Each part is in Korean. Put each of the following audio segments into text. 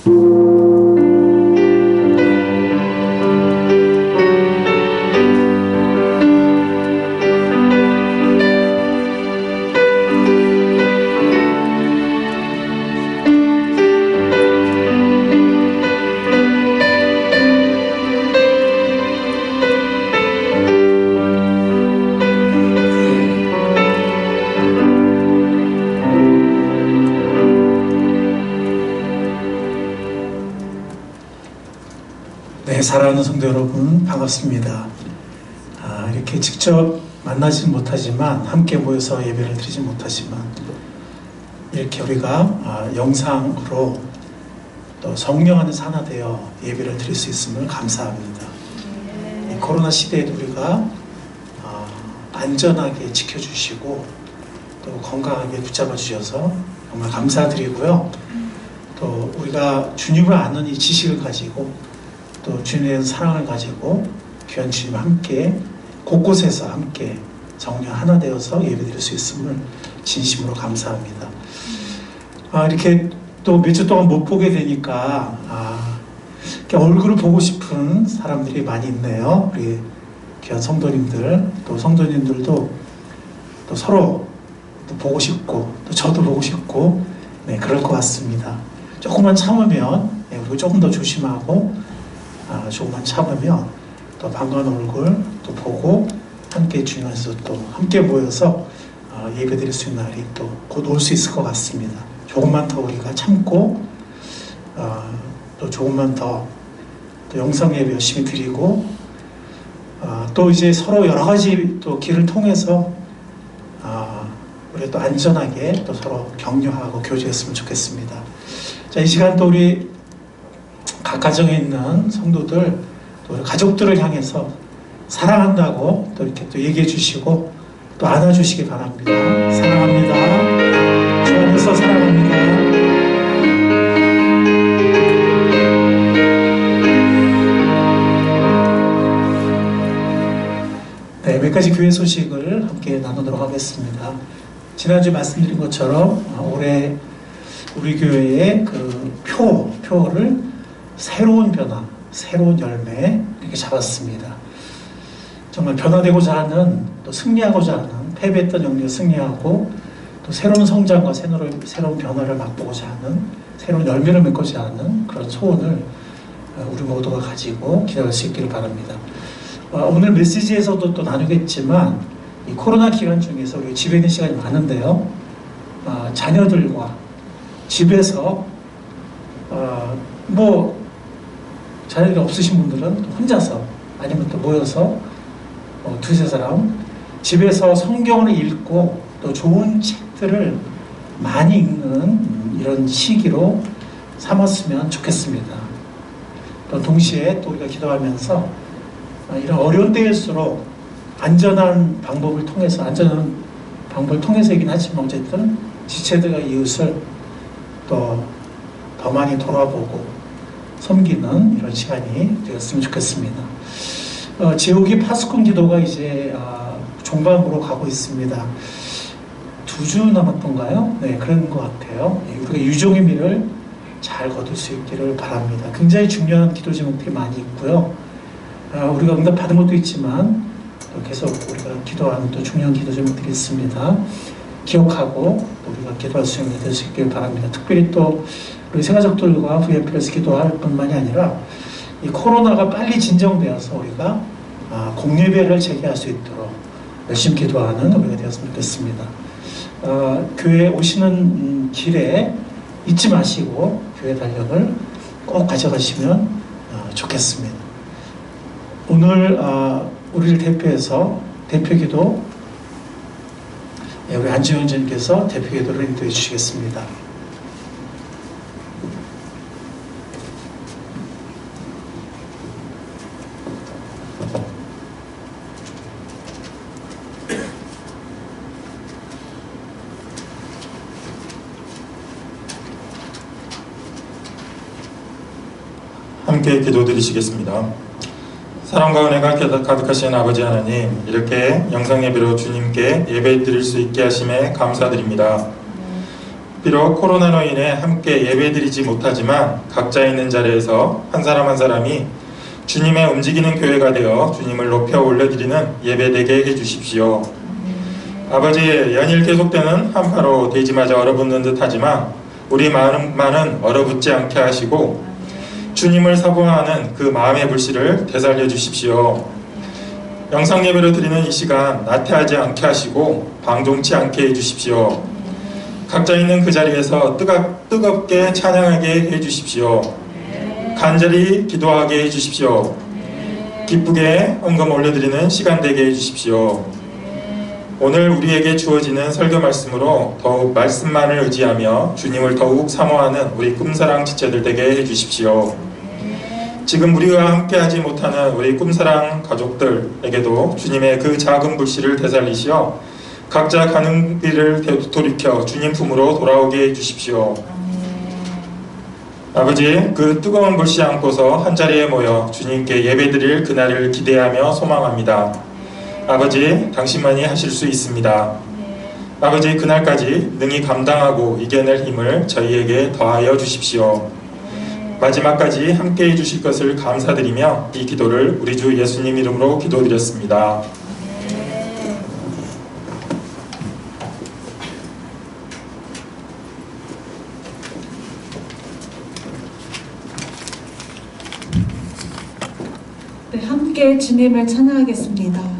네, 사랑하는 성도 여러분 반갑습니다. 이렇게 직접 만나지는 못하지만, 함께 모여서 예배를 드리지 못하지만, 이렇게 우리가 영상으로 또 성령 안에서 하나 되어 예배를 드릴 수 있음을 감사합니다. 이 코로나 시대에도 우리가 안전하게 지켜주시고 또 건강하게 붙잡아 주셔서 정말 감사드리고요. 또 우리가 주님을 아는 이 지식을 가지고 또 주님에 대한 사랑을 가지고 귀한 주님과 함께 곳곳에서 함께 성령 하나 되어서 예배드릴 수 있음을 진심으로 감사합니다. 이렇게 또 몇 주 동안 못 보게 되니까 이렇게 얼굴을 보고 싶은 사람들이 많이 있네요. 우리 귀한 성도님들, 또 성도님들도 또 서로 또 보고 싶고 또 저도 보고 싶고, 네, 그럴 것 같습니다. 조금만 참으면, 우리가 조금 더 조심하고 조금만 참으면 또 반가운 얼굴 또 보고 함께 주님 안에서 또 함께 모여서 예배드릴 수 있는 날이 또 곧 올 수 있을 것 같습니다. 조금만 더 우리가 참고 또 조금만 더 또 영상 예배 열심히 드리고 또 이제 서로 여러 가지 또 길을 통해서 우리 또 안전하게 또 서로 격려하고 교제했으면 좋겠습니다. 자, 이 시간 또 우리 각 가정에 있는 성도들, 또 우리 가족들을 향해서 사랑한다고 또 이렇게 또 얘기해 주시고 또 안아주시기 바랍니다. 사랑합니다. 주 안에서 사랑합니다. 네, 몇 가지 교회 소식을 함께 나누도록 하겠습니다. 지난주 말씀드린 것처럼 올해 우리 교회의 그 표를 새로운 변화, 새로운 열매 이렇게 잡았습니다. 정말 변화되고자 하는, 또 승리하고자 하는, 패배했던 영역 승리하고 또 새로운 성장과 새로운 변화를 맛보고자 하는, 새로운 열매를 맺고자 하는 그런 소원을 우리 모두가 가지고 기도할 수 있기를 바랍니다. 오늘 메시지에서도 또 나누겠지만, 이 코로나 기간 중에서 우리 집에 있는 시간이 많은데요, 자녀들과 집에서 자녀들이 없으신 분들은 혼자서 아니면 또 모여서 두세 사람 집에서 성경을 읽고 또 좋은 책들을 많이 읽는 이런 시기로 삼았으면 좋겠습니다. 또 동시에 또 우리가 기도하면서 이런 어려운 때일수록 안전한 방법을 통해서이긴 하지만 어쨌든 지체들과 이웃을 또 더 많이 돌아보고 섬기는 이런 시간이 되었으면 좋겠습니다. 제옥이 파수꾼 기도가 이제 종방으로 가고 있습니다. 2주 남았던가요? 네, 그런 것 같아요. 우리가 유종의 미를 잘 거둘 수 있기를 바랍니다. 굉장히 중요한 기도 제목들이 많이 있고요. 우리가 응답 받은 것도 있지만 또 계속 우리가 기도하는 또 중요한 기도 제목들이 있습니다. 기억하고 우리가 기도할 수 있는 될 수 있기를 바랍니다. 특별히 또 우리 새가족들과 VF에서 기도할 뿐만이 아니라 이 코로나가 빨리 진정되어서 우리가 공예배를 재개할 수 있도록 열심히 기도하는 우리가 되었으면 좋겠습니다. 교회에 오시는 길에 잊지 마시고 교회 달력을 꼭 가져가시면 좋겠습니다. 오늘 우리를 대표해서 대표기도, 우리 안지영 전님께서 대표기도를 인도해 주시겠습니다. 함께 기도드리시겠습니다. 사랑과 은혜가 가득하신 아버지 하나님, 이렇게 영상 예배로 주님께 예배 드릴 수 있게 하심에 감사드립니다. 비록 코로나로 인해 함께 예배드리지 못하지만 각자 있는 자리에서 한 사람 한 사람이 주님의 움직이는 교회가 되어 주님을 높여 올려드리는 예배되게 해주십시오. 아버지, 연일 계속되는 한파로 대지마저 얼어붙는 듯하지만 우리 마음만은 얼어붙지 않게 하시고 주님을 사모하는 그 마음의 불씨를 되살려 주십시오. 영상 예배로 드리는 이 시간 나태하지 않게 하시고 방종치 않게 해주십시오. 각자 있는 그 자리에서 뜨겁게 찬양하게 해주십시오. 간절히 기도하게 해주십시오. 기쁘게 헌금 올려드리는 시간 되게 해주십시오. 오늘 우리에게 주어지는 설교 말씀으로 더욱 말씀만을 의지하며 주님을 더욱 사모하는 우리 꿈사랑 지체들 되게 해주십시오. 지금 우리와 함께하지 못하는 우리 꿈사랑 가족들에게도 주님의 그 작은 불씨를 되살리시어 각자 가는 길을 돌이켜 주님 품으로 돌아오게 해주십시오. 아버지, 그 뜨거운 불씨 안고서 한자리에 모여 주님께 예배드릴 그날을 기대하며 소망합니다. 아버지, 당신만이 하실 수 있습니다. 아버지, 그날까지 능히 감당하고 이겨낼 힘을 저희에게 더하여 주십시오. 마지막까지 함께해 주실 것을 감사드리며 이 기도를 우리 주 예수님 이름으로 기도드렸습니다. 네, 함께 주님을 찬양하겠습니다.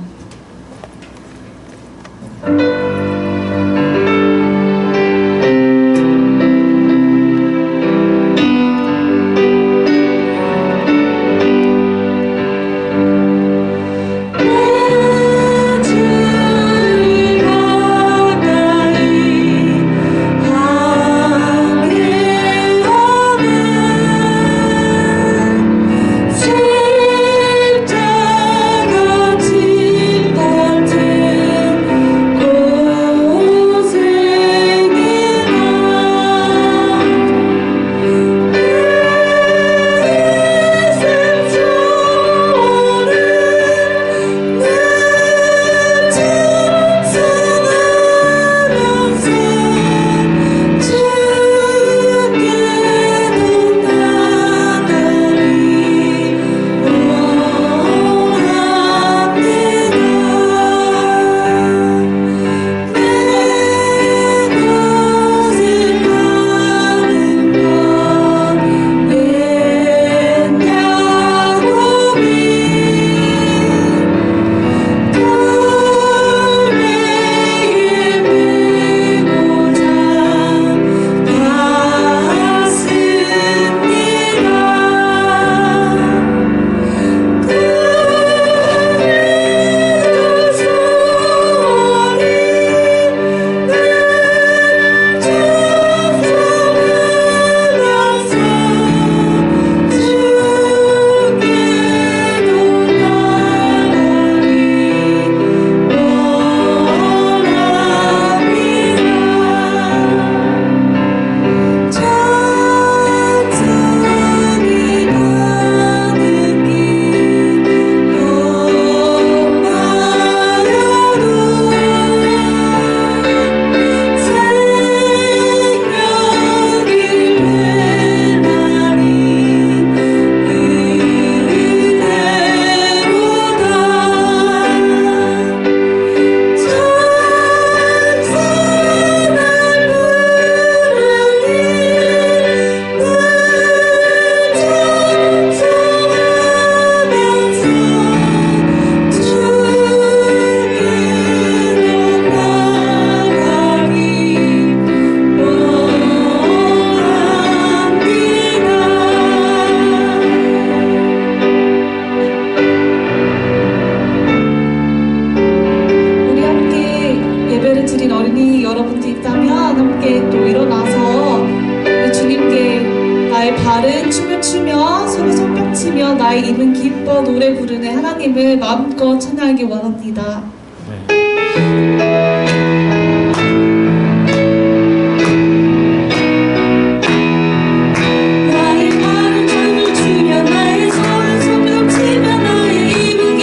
나의 입은 기뻐 노래 부르는 하나님을 마음껏 찬양하기 원합니다. 나의 발은 춤을 추며 나의 손은 손뼉치며 나의 입은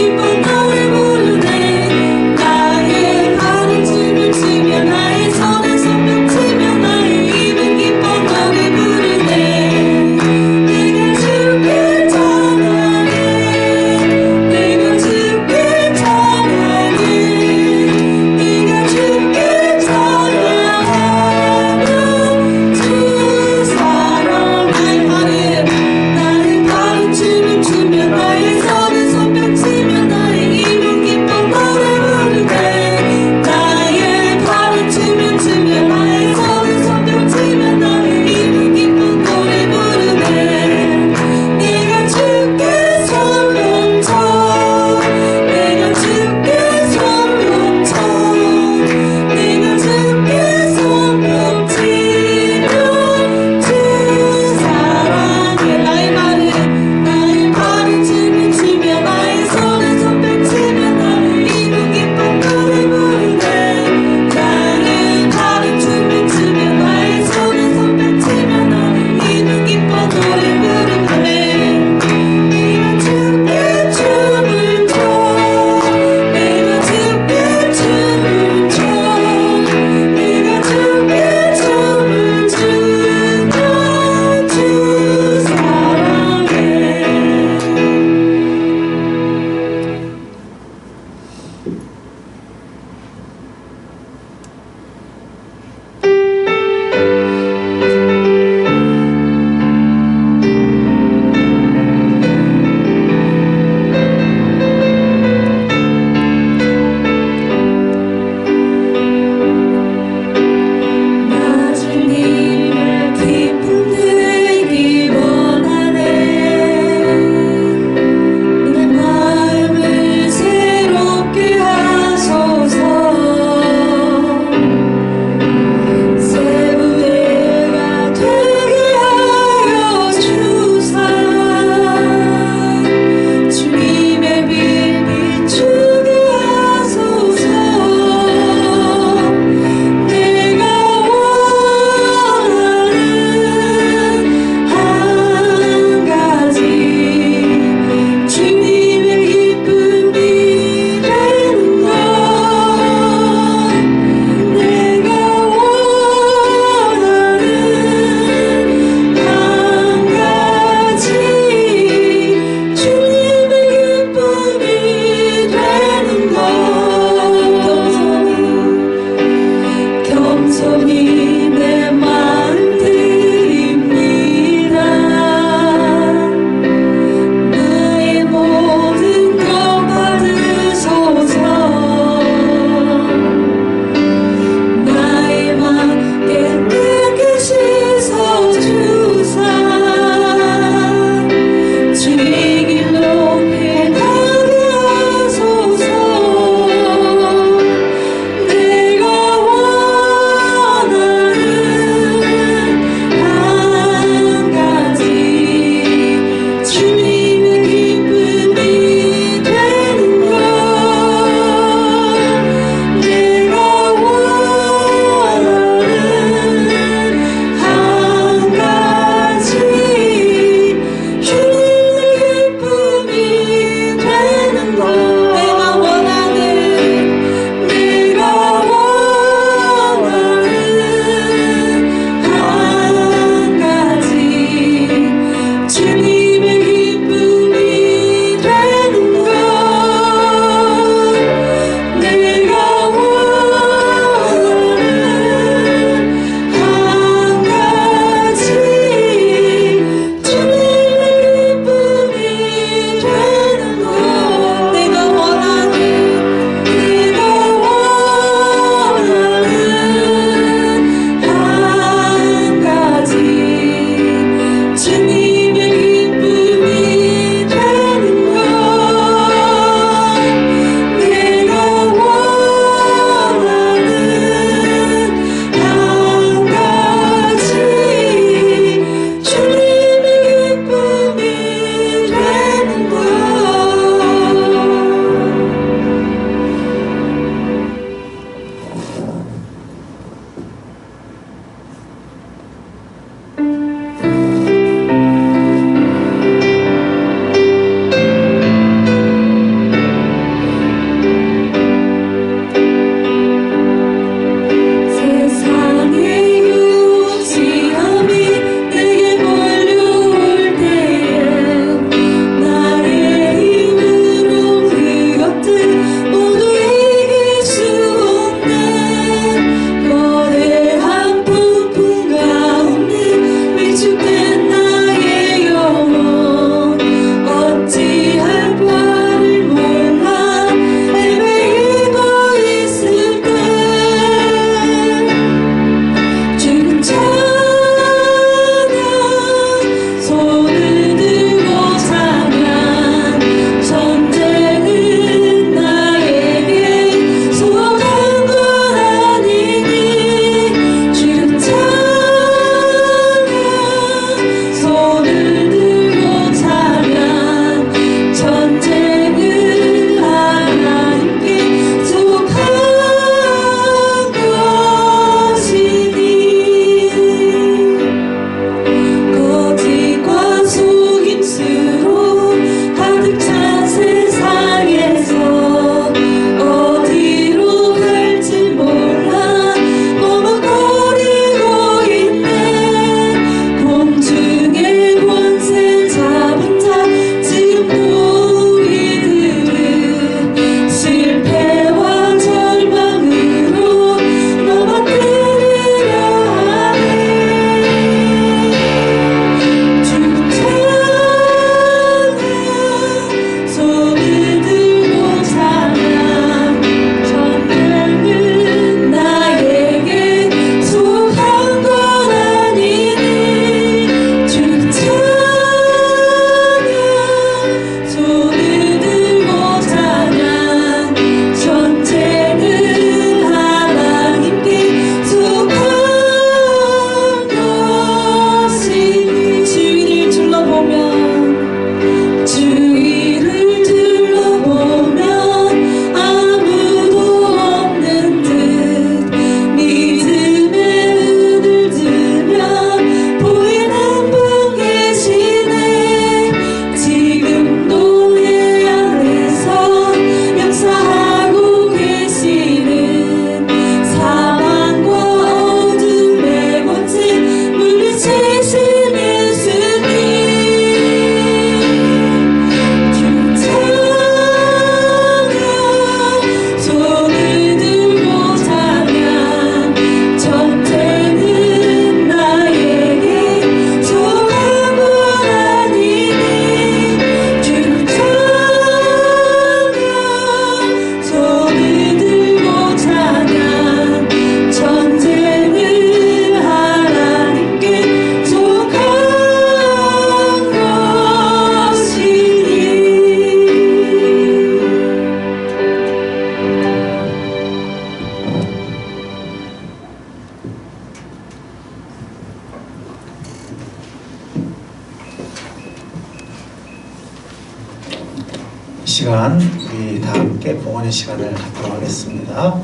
시간 우리 다 함께 봉헌의 시간을 갖도록 하겠습니다.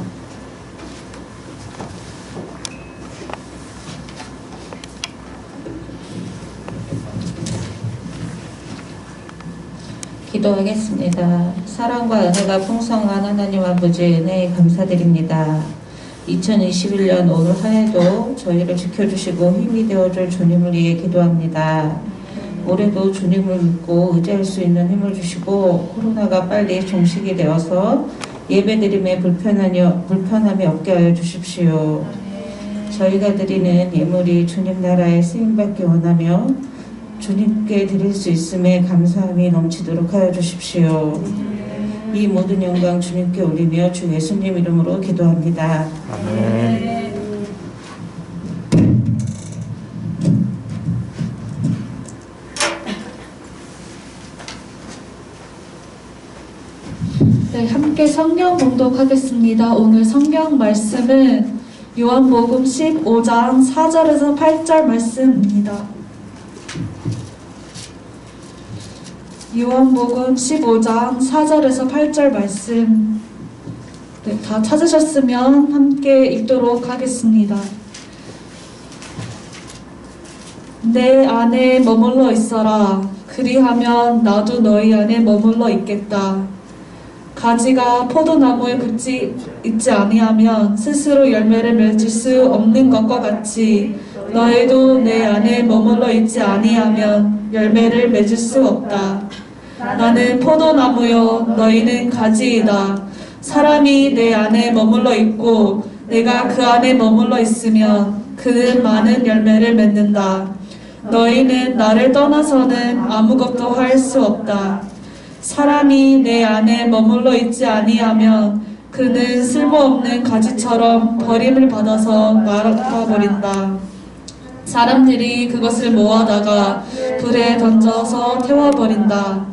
기도하겠습니다. 사랑과 은혜가 풍성한 하나님 아버지 은혜에 감사드립니다. 2021년 오늘 한 해도 저희를 지켜주시고 힘이 되어줄 주님을 위해 기도합니다. 올해도 주님을 믿고 의지할 수 있는 힘을 주시고 코로나가 빨리 종식이 되어서 예배드림에 불편함이 없게 하여 주십시오. 저희가 드리는 예물이 주님 나라에 쓰임받기 원하며 주님께 드릴 수 있음에 감사함이 넘치도록 하여 주십시오. 이 모든 영광 주님께 올리며 주 예수님 이름으로 기도합니다. 아멘. 네, 함께 성경 봉독하겠습니다. 오늘 성경 말씀은 요한복음 15장 4절에서 8절 말씀입니다. 요한복음 15장 4절에서 8절 말씀. 네, 다 찾으셨으면 함께 읽도록 하겠습니다. 내 안에 머물러 있어라. 그리하면 나도 너희 안에 머물러 있겠다. 가지가 포도나무에 붙지 있지 아니하면 스스로 열매를 맺을 수 없는 것과 같이 너희도 내 안에 머물러 있지 아니하면 열매를 맺을 수 없다. 나는 포도나무요 너희는 가지이다. 사람이 내 안에 머물러 있고 내가 그 안에 머물러 있으면 그는 많은 열매를 맺는다. 너희는 나를 떠나서는 아무것도 할 수 없다. 사람이 내 안에 머물러 있지 아니하면 그는 쓸모없는 가지처럼 버림을 받아서 말아버린다. 사람들이 그것을 모아다가 불에 던져서 태워버린다.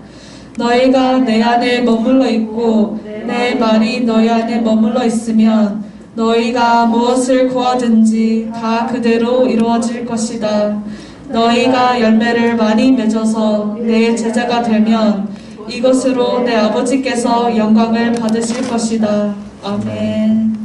너희가 내 안에 머물러 있고 내 말이 너희 안에 머물러 있으면 너희가 무엇을 구하든지 다 그대로 이루어질 것이다. 너희가 열매를 많이 맺어서 내 제자가 되면 이것으로 내 아버지께서 영광을 받으실 것이다. 아멘.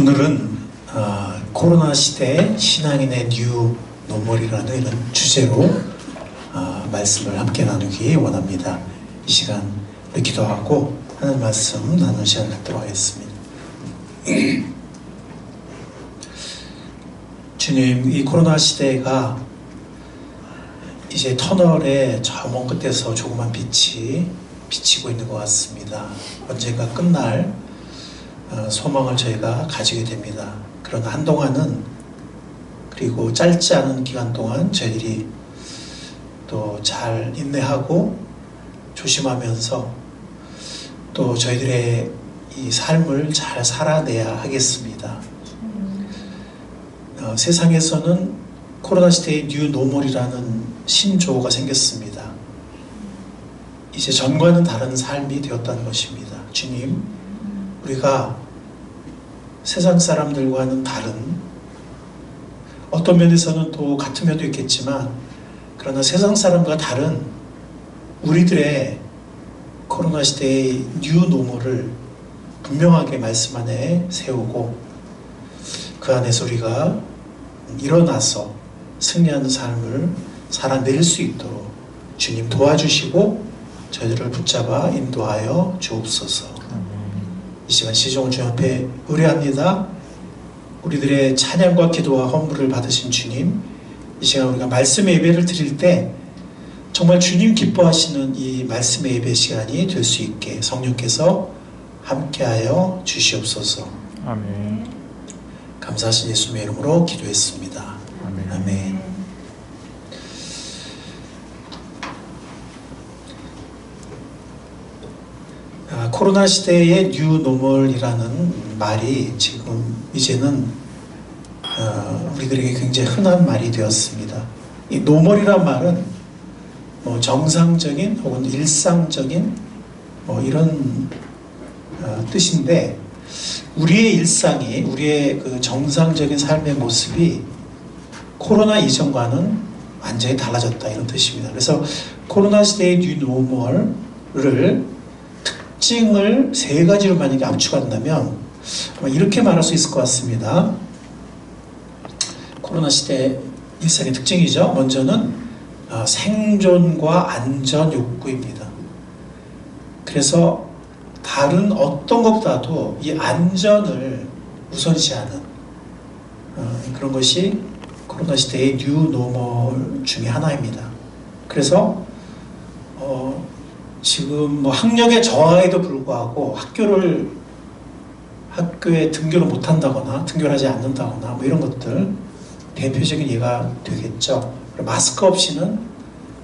오늘은 코로나 시대 신앙인의 뉴 노멀이라는 이런 주제로 말씀을 함께 나누기 원합니다. 이 시간 우리 기도하고 하는 말씀 나누는 시간을 갖도록 하겠습니다. 주님, 이 코로나 시대가 이제 터널의 저 먼 끝에서 조그만 빛이 비치고 있는 것 같습니다. 언젠가 끝날 소망을 저희가 가지게 됩니다. 그러나 한동안은, 그리고 짧지 않은 기간 동안 저희들이 또 잘 인내하고 조심하면서 또 저희들의 이 삶을 잘 살아내야 하겠습니다. 세상에서는 코로나 시대의 뉴 노멀이라는 신조어가 생겼습니다. 이제 전과는 다른 삶이 되었다는 것입니다. 주님, 우리가 세상 사람들과는 다른, 어떤 면에서는 또 같은 면도 있겠지만, 그러나 세상 사람과 다른 우리들의 코로나 시대의 뉴 노멀을 분명하게 말씀 안에 세우고 그 안에서 우리가 일어나서 승리하는 삶을 살아낼 수 있도록 주님 도와주시고 저희들을 붙잡아 인도하여 주옵소서. 이 시간 시종을 주님 앞에 의뢰합니다. 우리들의 찬양과 기도와 헌물을 받으신 주님, 이 시간 우리가 말씀의 예배를 드릴 때 정말 주님 기뻐하시는 이 말씀의 예배 시간이 될 수 있게 성령께서 함께하여 주시옵소서. 아멘. 감사하신 예수님의 이름으로 기도했습니다. 아멘. 아멘. 코로나 시대의 뉴 노멀이라는 말이 지금 이제는 우리들에게 굉장히 흔한 말이 되었습니다. 이 노멀이란 말은 뭐 정상적인 혹은 일상적인 뭐 이런 뜻인데, 우리의 일상이, 우리의 그 정상적인 삶의 모습이 코로나 이전과는 완전히 달라졌다, 이런 뜻입니다. 그래서 코로나 시대의 뉴 노멀을 특징을 세 가지로 만약에 압축한다면 이렇게 말할 수 있을 것 같습니다. 코로나 시대 일상의 특징이죠. 먼저는 생존과 안전 욕구입니다. 그래서 다른 어떤 것보다도 이 안전을 우선시하는 그런 것이 코로나 시대의 뉴 노멀 중에 하나입니다. 그래서 지금 뭐 학력의 저하에도 불구하고 학교에 등교를 못한다거나 등교를 하지 않는다거나 뭐 이런 것들 대표적인 예가 되겠죠. 마스크 없이는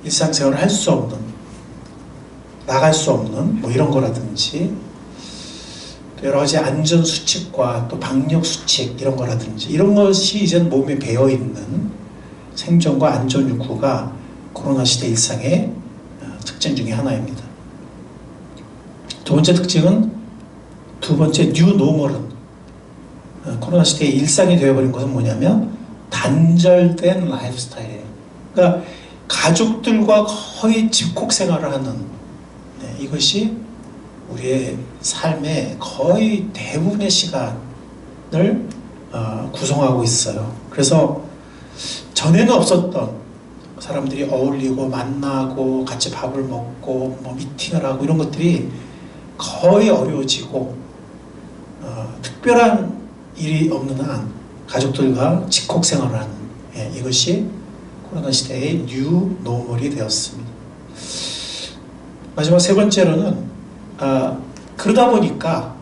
일상생활을 할 수 없는, 나갈 수 없는 뭐 이런 거라든지, 또 여러 가지 안전수칙과 또 방역수칙 이런 거라든지, 이런 것이 이제는 몸에 배어있는 생존과 안전 욕구가 코로나 시대 일상의 특징 중에 하나입니다. 두 번째 특징은, 두 번째 뉴 노멀은, 코로나 시대의 일상이 되어버린 것은 뭐냐면 단절된 라이프 스타일이에요. 그러니까 가족들과 거의 집콕 생활을 하는, 이것이 우리의 삶의 거의 대부분의 시간을 구성하고 있어요. 그래서 전에는 없었던, 사람들이 어울리고 만나고 같이 밥을 먹고 뭐 미팅을 하고 이런 것들이 거의 어려워지고, 특별한 일이 없는 한 가족들과 집콕 생활을 하는, 이것이 코로나 시대의 뉴 노멀이 되었습니다. 마지막 세 번째로는 그러다 보니까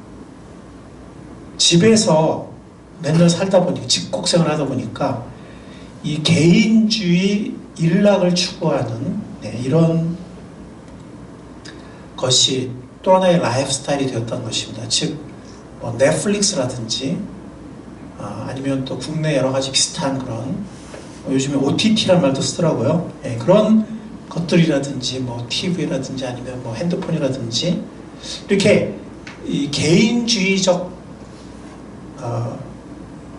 집에서 맨날 살다 보니까, 집콕 생활하다 보니까 이 개인주의 일락을 추구하는 이런 것이 또 하나의 라이프 스타일이 되었다는 것입니다. 즉 뭐 넷플릭스라든지 아니면 또 국내 여러 가지 비슷한 그런 요즘에 OTT라는 말도 쓰더라고요. 그런 것들이라든지 뭐 TV라든지 아니면 뭐 핸드폰이라든지 이렇게 이 개인주의적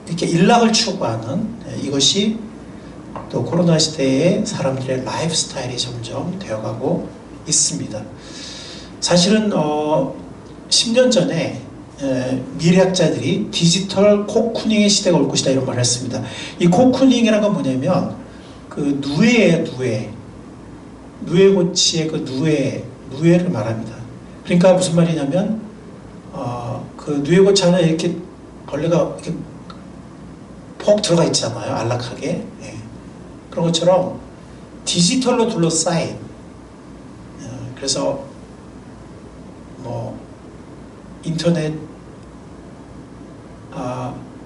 이렇게 일락을 추구하는 이것이 또 코로나 시대의 사람들의 라이프 스타일이 점점 되어가고 있습니다. 사실은 10년 전에 미래학자들이 디지털 코쿠닝의 시대가 올 것이다 이런 말을 했습니다. 이 코쿠닝이라는 건 뭐냐면 그 누에예요. 누에고치의 그 누에를 말합니다. 그러니까 무슨 말이냐면 그 누에고치 안에 이렇게 벌레가 이렇게 폭 들어가 있잖아요. 안락하게. 예. 그런 것처럼 디지털로 둘러싸인 그래서 뭐 인터넷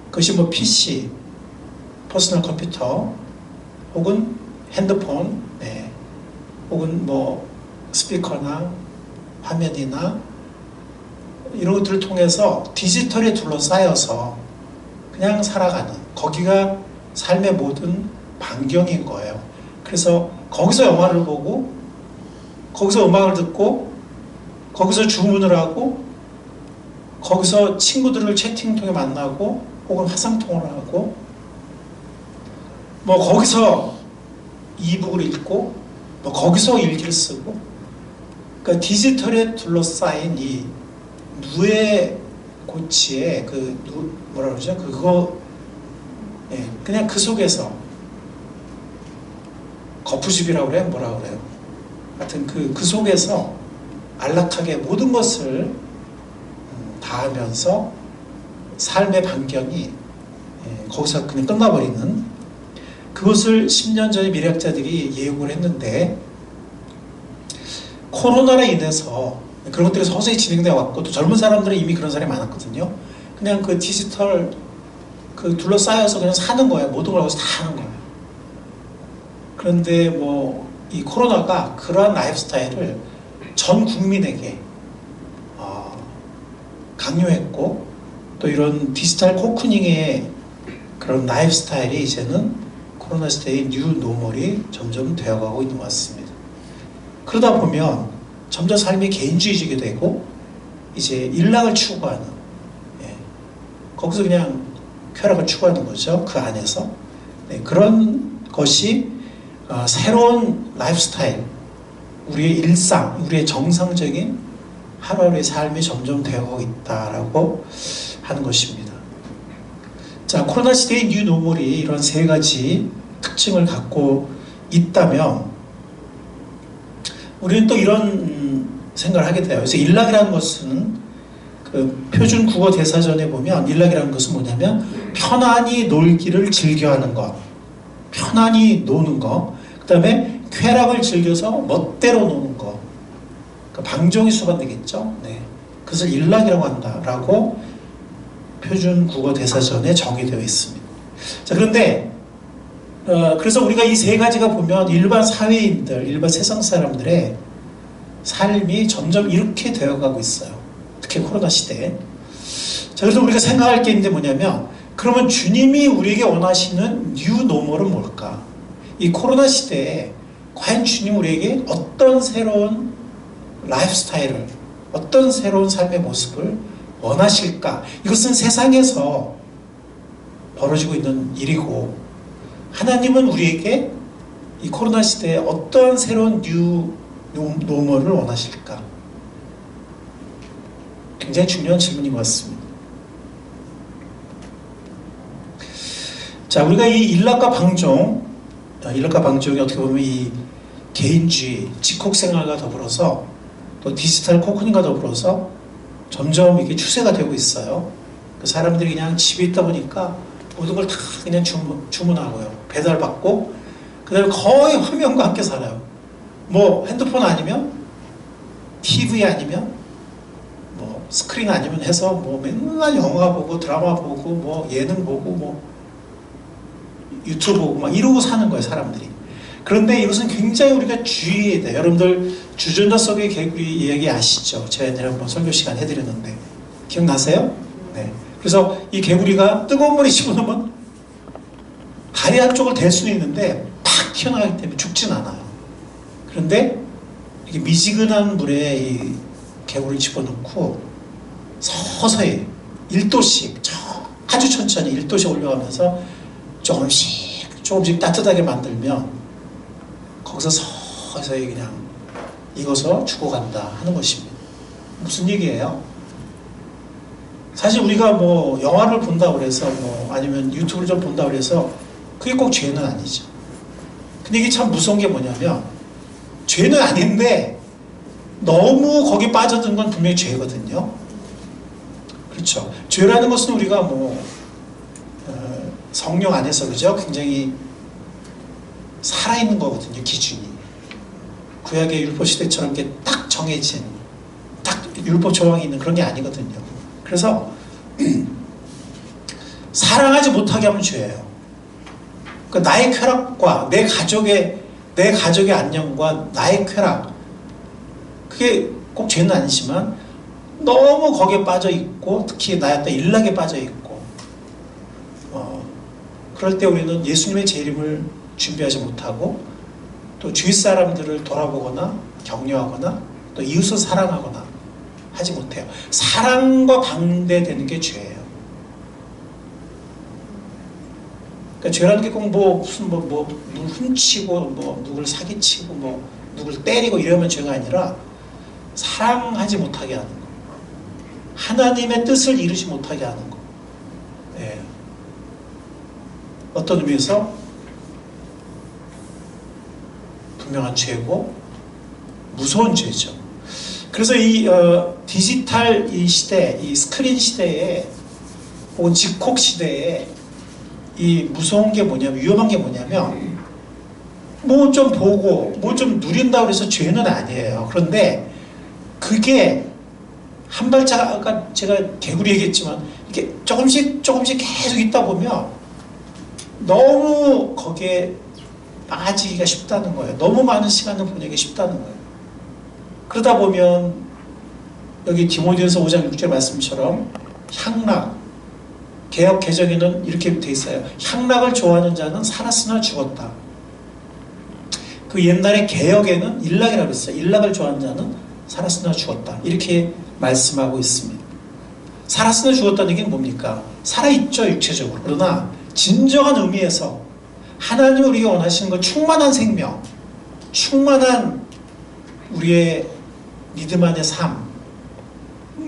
그것이 뭐 PC, 퍼스널 컴퓨터 혹은 핸드폰 혹은 뭐 스피커나 화면이나 이런 것들을 통해서 디지털에 둘러싸여서 그냥 살아가는 거기가 삶의 모든 반경인 거예요. 그래서 거기서 영화를 보고 거기서 음악을 듣고 거기서 주문을 하고 거기서 친구들을 채팅 통해 만나고 혹은 화상통화를 하고 뭐 거기서 이북을 읽고 뭐 거기서 일기를 쓰고 그러니까 디지털에 둘러싸인 이 누에 고치의 그 뭐라 그러죠? 그거 그냥 그 속에서 거푸집이라고 그래요? 뭐라 그래요? 하여튼 그 속에서 안락하게 모든 것을 다 하면서 삶의 반경이 거기서 그냥 끝나버리는 그것을 10년 전에 미래학자들이 예고를 했는데 코로나로 인해서 그런 것들이 서서히 진행되어 왔고 또 젊은 사람들은 이미 그런 사람이 많았거든요. 그냥 그 디지털 그 둘러싸여서 그냥 사는 거예요. 모든 걸 거기서 다 하는 거예요. 그런데 뭐 이 코로나가 그러한 라이프 스타일을 전 국민에게 강요했고 또 이런 디지털 코쿠닝의 그런 라이프 스타일이 이제는 코로나 시대의 뉴 노멀이 점점 되어가고 있는 것 같습니다. 그러다 보면 점점 삶이 개인주의적이 되고 이제 일락을 추구하는 거기서 그냥 쾌락을 추구하는 거죠. 그 안에서 그런 것이 새로운 라이프 스타일 우리의 일상, 우리의 정상적인 하루하루의 삶이 점점 되어가고 있다라고 하는 것입니다. 자, 코로나 시대의 뉴 노멀이 이런 세 가지 특징을 갖고 있다면 우리는 또 이런 생각을 하게 돼요. 그래서 일락이라는 것은 그 표준 국어 대사전에 보면 일락이라는 것은 뭐냐면 편안히 놀기를 즐겨하는 것, 편안히 노는 것, 그 다음에 쾌락을 즐겨서 멋대로 노는 것, 방종이 수반되겠죠. 그것을 일락이라고 한다라고 표준 국어 대사전에 정의되어 있습니다. 자, 그런데 그래서 우리가 이 세 가지가 보면 일반 사회인들, 일반 세상 사람들의 삶이 점점 이렇게 되어가고 있어요. 특히 코로나 시대에. 자, 그래서 우리가 생각할 게 있는데 뭐냐면 그러면 주님이 우리에게 원하시는 뉴 노멀은 뭘까? 이 코로나 시대에 과연 주님 우리에게 어떤 새로운 라이프 스타일을 어떤 새로운 삶의 모습을 원하실까? 이것은 세상에서 벌어지고 있는 일이고 하나님은 우리에게 이 코로나 시대에 어떠한 새로운 뉴 노멀을 원하실까? 굉장히 중요한 질문인 것 같습니다. 자, 우리가 이 일락과 방종이 어떻게 보면 이 개인주의, 직콕생활과 더불어서 또 디지털 코쿠닝과 더불어서 점점 이게 추세가 되고 있어요. 그 사람들이 그냥 집에 있다 보니까 모든 걸 다 그냥 주문하고요. 배달받고 그 다음에 거의 화면과 함께 살아요. 뭐 핸드폰 아니면 TV 아니면 뭐 스크린 아니면 해서 뭐 맨날 영화 보고 드라마 보고 뭐 예능 보고 뭐 유튜브 보고 막 이러고 사는 거예요, 사람들이. 그런데 이것은 굉장히 우리가 주의해야 돼요. 여러분들 주전자 속의 개구리 이야기 아시죠? 제가 옛날에 한번 설교 시간 해드렸는데 기억나세요? 네. 그래서 이 개구리가 뜨거운 물에 집어넣으면 다리 한쪽을 댈 수는 있는데 팍 튀어나가기 때문에 죽진 않아요. 그런데 이렇게 미지근한 물에 이 개구리를 집어넣고 서서히 1도씩 아주 천천히 1도씩 올려가면서 조금씩 따뜻하게 만들면 거기서 서서히 그냥 익어서 죽어간다 하는 것입니다. 무슨 얘기예요? 사실 우리가 뭐 영화를 본다 그래서 뭐 아니면 유튜브를 좀 본다 그래서 그게 꼭 죄는 아니죠. 근데 이게 참 무서운 게 뭐냐면 죄는 아닌데 너무 거기 빠져든 건 분명히 죄거든요. 그렇죠. 죄라는 것은 우리가 뭐 성령 안에서 그죠? 굉장히 살아있는 거거든요. 기준이. 구약의 율법 시대처럼 이렇게 딱 정해진 딱 율법 조항이 있는 그런 게 아니거든요. 그래서 사랑하지 못하게 하면 죄예요. 그러니까 나의 쾌락과 내 가족의 안녕과 나의 쾌락, 그게 꼭 죄는 아니지만 너무 거기에 빠져 있고 특히 나의 어떤 일락에 빠져 있고 그럴 때 우리는 예수님의 재림을 준비하지 못하고 또 주위 사람들을 돌아보거나 격려하거나 또 이웃을 사랑하거나 하지 못해요. 사랑과 반대되는 게 죄예요. 그러니까 죄라는 게 꼭 뭐 무슨 누굴 훔치고 뭐 누굴 사기치고 뭐 누굴 때리고 이러면 죄가 아니라 사랑하지 못하게 하는 거, 하나님의 뜻을 이루지 못하게 하는 거. 예. 어떤 의미에서 분명한 죄고 무서운 죄죠. 그래서 이 디지털 이 시대, 이 스크린 시대에 혹은 직콕 시대에 이 무서운 게 뭐냐면, 위험한 게 뭐냐면 뭐 좀 보고 뭐 좀 누린다고 해서 죄는 아니에요. 그런데 그게 한 발짝, 아까 제가 개구리 얘기했지만 이렇게 조금씩 계속 있다 보면 너무 거기에 빠지기가 쉽다는 거예요. 너무 많은 시간을 보내기 쉽다는 거예요. 그러다 보면 여기 디모데전서 5장 6절 말씀처럼 향락, 개역 개정에는 이렇게 돼 있어요. 향락을 좋아하는 자는 살았으나 죽었다. 그 옛날에 개역에는 일락이라고 했어요. 일락을 좋아하는 자는 살았으나 죽었다. 이렇게 말씀하고 있습니다. 살았으나 죽었다는 얘기는 뭡니까? 살아있죠, 육체적으로. 그러나 진정한 의미에서 하나님이 우리가 원하시는 건 충만한 생명, 충만한 우리의 믿음 안의 삶,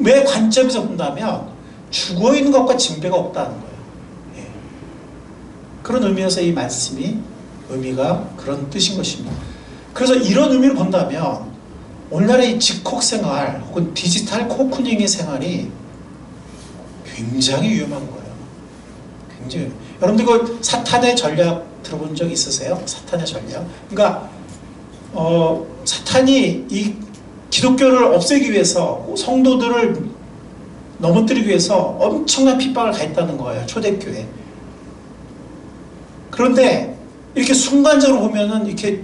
왜 관점에서 본다면 죽어있는 것과 징배가 없다는 거예요. 예. 그런 의미에서 이 말씀이 의미가 그런 뜻인 것입니다. 그래서 이런 의미를 본다면 오늘날의 직콕 생활 혹은 디지털 코크닝의 생활이 굉장히 위험한 거예요. 굉장히. 여러분들 그 사탄의 전략 들어본 적 있으세요? 사탄의 전략. 그러니까 사탄이 이 기독교를 없애기 위해서, 성도들을 넘어뜨리기 위해서 엄청난 핍박을 가했다는 거예요. 초대교회. 그런데 이렇게 순간적으로 보면은 이렇게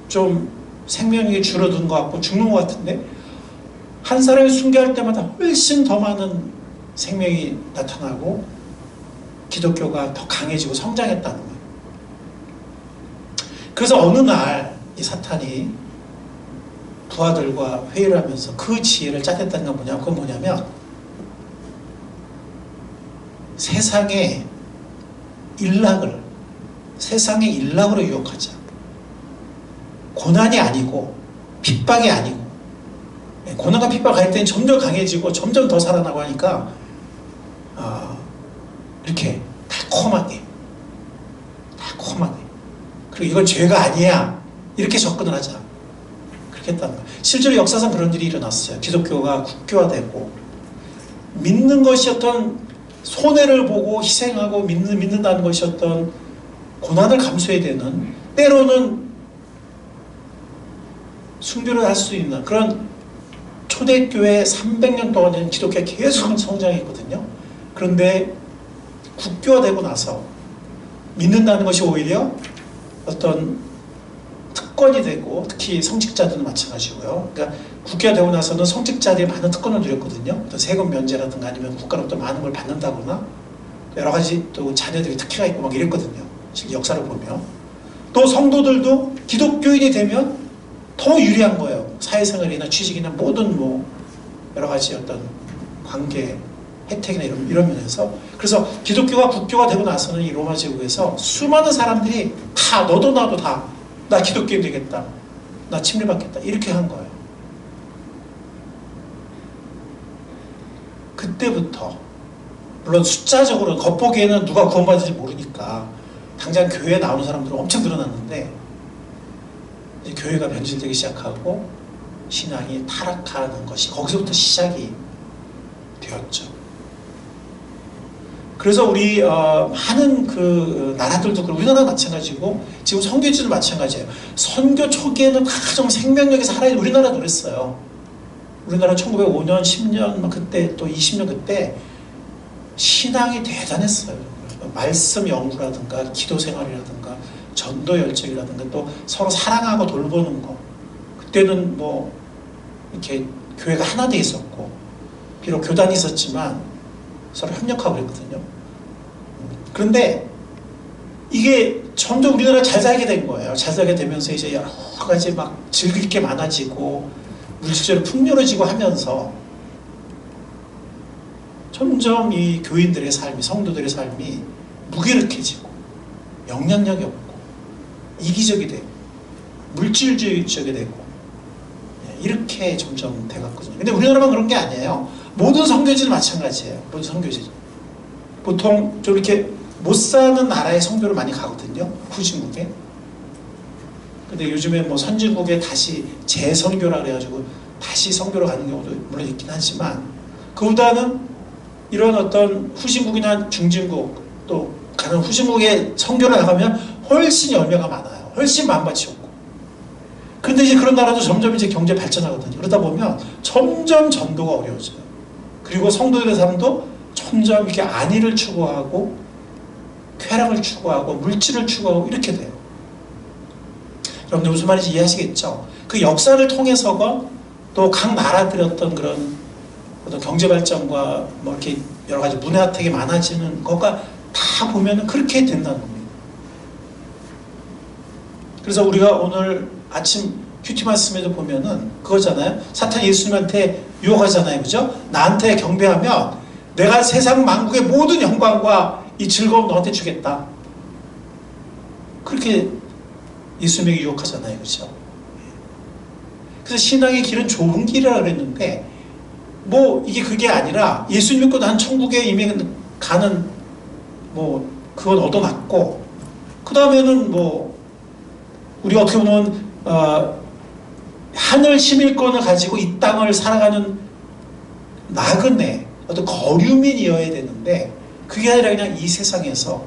좀 생명이 줄어든 것 같고 죽는 것 같은데, 한 사람이 순교할 때마다 훨씬 더 많은 생명이 나타나고 기독교가 더 강해지고 성장했다는 거예요. 그래서 어느 날 이 사탄이 부하들과 회의를 하면서 그 지혜를 짜냈다는 건 뭐냐면, 그건 뭐냐면 세상의 일락으로 유혹하자. 고난이 아니고 핍박이 아니고, 고난과 핍박을 할 때는 점점 강해지고 점점 더 살아나고 하니까 이렇게 달콤하게 그리고 이건 죄가 아니야 이렇게 접근을 하자, 그렇게 했다는 거예요. 실제로 역사상 그런 일이 일어났어요. 기독교가 국교화되고 믿는 것이 어떤 손해를 보고 희생하고 믿는다는 것이 어떤 고난을 감수해야 되는, 때로는 숭배를 할 수 있는 그런 초대교회 300년 동안은 기독교가 계속 성장했거든요. 그런데 국교화되고 나서 믿는다는 것이 오히려 어떤 특권이 되고, 특히 성직자들은 마찬가지고요. 그러니까 국교화되고 나서는 성직자들이 많은 특권을 누렸거든요. 어떤 세금 면제라든가 아니면 국가로부터 많은 걸 받는다거나 여러 가지 또 자녀들이 특혜가 있고 막 이랬거든요. 역사를 보면. 또 성도들도 기독교인이 되면 더 유리한 거예요. 사회생활이나 취직이나 모든 뭐 여러 가지 어떤 관계 혜택이나 이런 면에서. 그래서 기독교가 국교가 되고 나서는 이 로마 제국에서 수많은 사람들이 다 너도 나도 다 나 기독교인 되겠다, 나 침례받겠다 이렇게 한 거예요. 그때부터 물론 숫자적으로 겉보기에는 누가 구원받을지 모르니까 당장 교회에 나오는 사람들은 엄청 늘어났는데 이제 교회가 변질되기 시작하고 신앙이 타락하는 것이 거기서부터 시작이 되었죠. 그래서 우리 많은 그 나라들도 그렇고 우리나라 마찬가지고 지금 선교지도 마찬가지예요. 선교 초기에는 가장 생명력이 살아있는 우리나라도 그랬어요. 우리나라 1905년, 10년 그때 또 20년 그때 신앙이 대단했어요. 말씀 연구라든가 기도 생활이라든가 전도 열정이라든가 또 서로 사랑하고 돌보는 거. 그때는 뭐 이렇게 교회가 하나 돼 있었고 비록 교단이 있었지만 서로 협력하고 그랬거든요. 그런데 이게 점점 우리나라 잘 살게 된 거예요. 잘 살게 되면서 이제 여러 가지 막 즐길 게 많아지고 물질적으로 풍요로워지고 하면서 점점 이 교인들의 삶이, 성도들의 삶이 무기력해지고 영향력이 없고 이기적이 되고 물질주의적이 되고 이렇게 점점 돼갔거든요. 근데 우리나라만 그런 게 아니에요. 모든 선교지는 마찬가지예요. 모든 선교지. 보통 좀 이렇게 못 사는 나라에 선교를 많이 가거든요. 후진국에. 근데 요즘에 뭐 선진국에 다시 재선교라 그래가지고 다시 선교로 가는 경우도 물론 있긴 하지만 그보다는 이런 어떤 후진국이나 중진국 또 가는 후진국에 선교를 나가면 훨씬 열매가 많아요. 훨씬 마음밭이 없고. 근데 이제 그런 나라도 점점 이제 경제 발전하거든요. 그러다 보면 점점 전도가 어려워져요. 그리고 성도들의 삶도 점점 이렇게 안위를 추구하고 쾌락을 추구하고 물질을 추구하고 이렇게 돼요. 여러분들 무슨 말인지 이해하시겠죠? 그 역사를 통해서가 또 각 나라들의 어떤 그런 어떤 경제 발전과 뭐 이렇게 여러 가지 문화 혜택이 많아지는 것과 다 보면은 그렇게 된다는 겁니다. 그래서 우리가 오늘 아침 큐티 말씀에도 보면은 그거잖아요. 사탄이 예수님한테 유혹하잖아요. 그죠? 나한테 경배하면 내가 세상 만국의 모든 영광과 이 즐거움 너한테 주겠다. 그렇게 예수님에게 유혹하잖아요. 그죠? 그래서 신앙의 길은 좋은 길이라 그랬는데 뭐 이게 그게 아니라 예수 믿고 난 천국에 이미 가는 뭐 그건 얻어놨고 그 다음에는 뭐 우리가 어떻게 보면 하늘 시민권을 가지고 이 땅을 살아가는 나그네 어떤 거류민이어야 되는데 그게 아니라 그냥 이 세상에서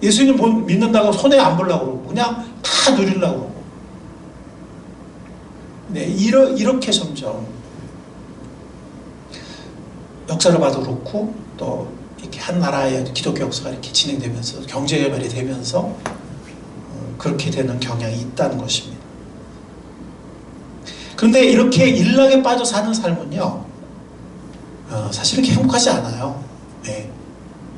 예수님 믿는다고 손해 안 보려고 그러고 그냥 다 누리려고 그러고 네, 이렇게 점점 역사를 봐도 그렇고 또 이렇게 한 나라의 기독교 역사가 이렇게 진행되면서 경제 개발이 되면서 그렇게 되는 경향이 있다는 것입니다. 그런데 이렇게 일락에 빠져 사는 삶은요, 사실 이렇게 행복하지 않아요. 네.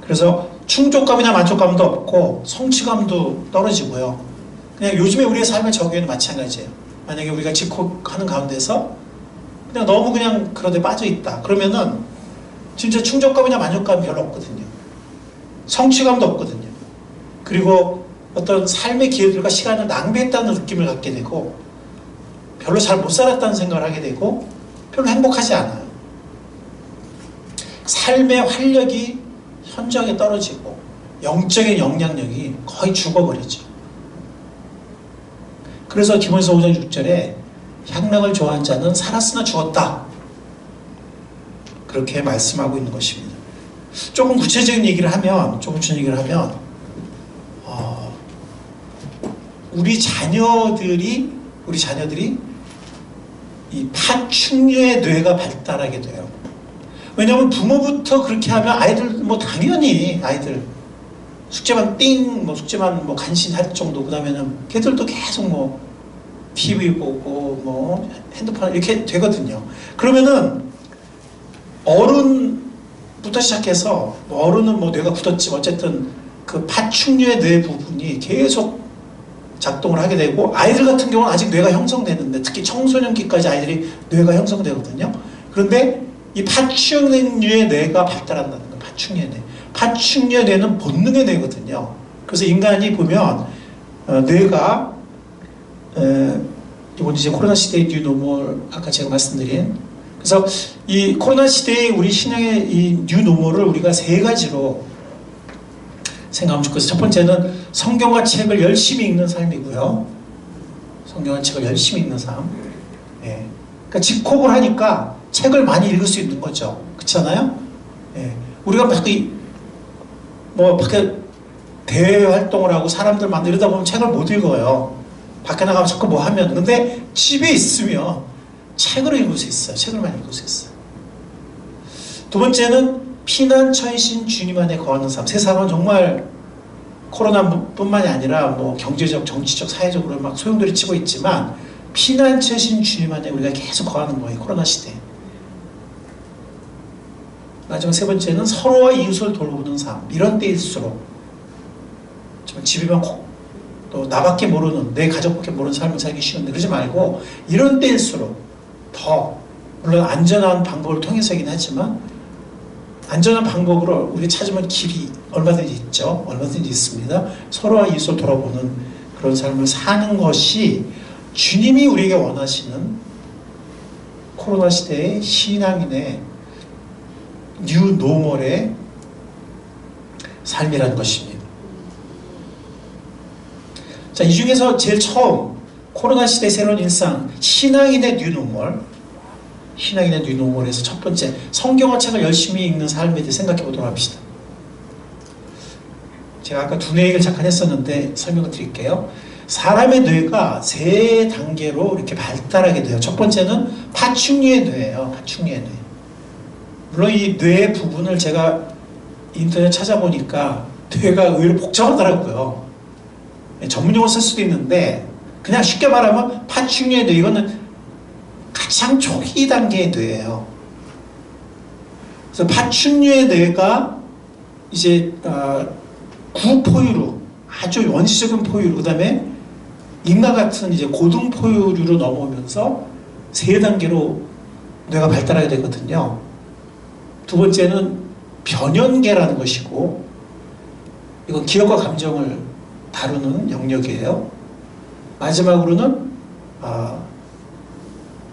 그래서 충족감이나 만족감도 없고 성취감도 떨어지고요. 그냥 요즘에 우리의 삶의 적용에는 마찬가지예요. 만약에 우리가 집콕하는 가운데서 그냥 너무 그냥 그런 데 빠져 있다. 그러면은 진짜 충족감이나 만족감이 별로 없거든요. 성취감도 없거든요. 그리고 어떤 삶의 기회들과 시간을 낭비했다는 느낌을 갖게 되고 별로 잘 못 살았다는 생각을 하게 되고 별로 행복하지 않아요. 삶의 활력이 현저하게 떨어지고 영적인 영향력이 거의 죽어버리죠. 그래서 디모데서 5장 6절에 향락을 좋아하는 자는 살았으나 죽었다. 그렇게 말씀하고 있는 것입니다. 조금 구체적인 얘기를 하면 우리 자녀들이 이 파충류의 뇌가 발달하게 돼요. 왜냐하면 부모부터 그렇게 하면 아이들 뭐 당연히 아이들 숙제만 띵 숙제만 간신할 정도. 그 다음에는 걔들도 계속 TV 보고 핸드폰 이렇게 되거든요. 그러면은 어른부터 시작해서 어른은 뇌가 굳었지만 어쨌든 그 파충류의 뇌 부분이 계속 작동을 하게 되고 아이들 같은 경우는 아직 뇌가 형성되는데 특히 청소년기까지 아이들이 뇌가 형성되거든요. 그런데 이 파충류의 뇌가 발달한다는 거예요. 파충류의 뇌. 파충류의 뇌는 본능의 뇌거든요. 그래서 인간이 보면 뇌가 이번 이제 코로나 시대의 뉴노멀 아까 제가 말씀드린 그래서 이 코로나 시대의 우리 신앙의 이 뉴노멀을 우리가 세 가지로 생각하면 좋겠어요. 첫 번째는 성경과 책을 열심히 읽는 삶이고요. 성경과 책을 열심히 읽는 삶. 예. 그러니까 집콕을 하니까 책을 많이 읽을 수 있는 거죠. 그렇잖아요? 예. 우리가 밖에 대외 활동을 하고 사람들 만나 이러다 보면 책을 못 읽어요. 밖에 나가면 자꾸 뭐 하면. 근데 집에 있으면 책을 읽을 수 있어요. 책을 많이 읽을 수 있어요. 두 번째는 피난처이신 주님 안에 거하는 삶. 세상은 정말 코로나뿐만이 아니라 뭐 경제적, 정치적, 사회적으로 막 소용돌이 치고 있지만 피난처이신 주님 안에 우리가 계속 거하는 거예요. 코로나 시대에. 마지막 세 번째는 서로와 이웃을 돌보는 삶. 이런 때일수록 집에만 또 나밖에 모르는, 내 가족밖에 모르는 삶을 살기 쉬운데 그러지 말고 이런 때일수록 더, 물론 안전한 방법을 통해서이긴 하지만 안전한 방법으로 우리 찾으면 길이 얼마든지 있죠. 얼마든지 있습니다. 서로와 이웃을 돌아보는 그런 삶을 사는 것이 주님이 우리에게 원하시는 코로나 시대의 신앙인의 뉴노멀의 삶이라는 것입니다. 자, 이 중에서 제일 처음 코로나 시대 새로운 일상, 신앙인의 뉴노멀에서 첫 번째, 성경과 책을 열심히 읽는 삶에 대해 생각해 보도록 합시다. 제가 아까 두뇌 얘기를 잠깐 했었는데 설명을 드릴게요. 사람의 뇌가 세 단계로 이렇게 발달하게 돼요. 첫 번째는 파충류의 뇌예요. 파충류의 뇌. 물론 이 뇌 부분을 제가 인터넷 찾아보니까 뇌가 의외로 복잡하더라고요. 전문용어 쓸 수도 있는데 그냥 쉽게 말하면 파충류의 뇌, 이거는 가장 초기 단계의 뇌예요. 그래서 파충류의 뇌가 이제 구포유류, 아주 원시적인 포유류, 그 다음에 인간 같은 이제 고등 포유류로 넘어오면서 세 단계로 뇌가 발달하게 되거든요. 두 번째는 변연계라는 것이고, 이건 기억과 감정을 다루는 영역이에요. 마지막으로는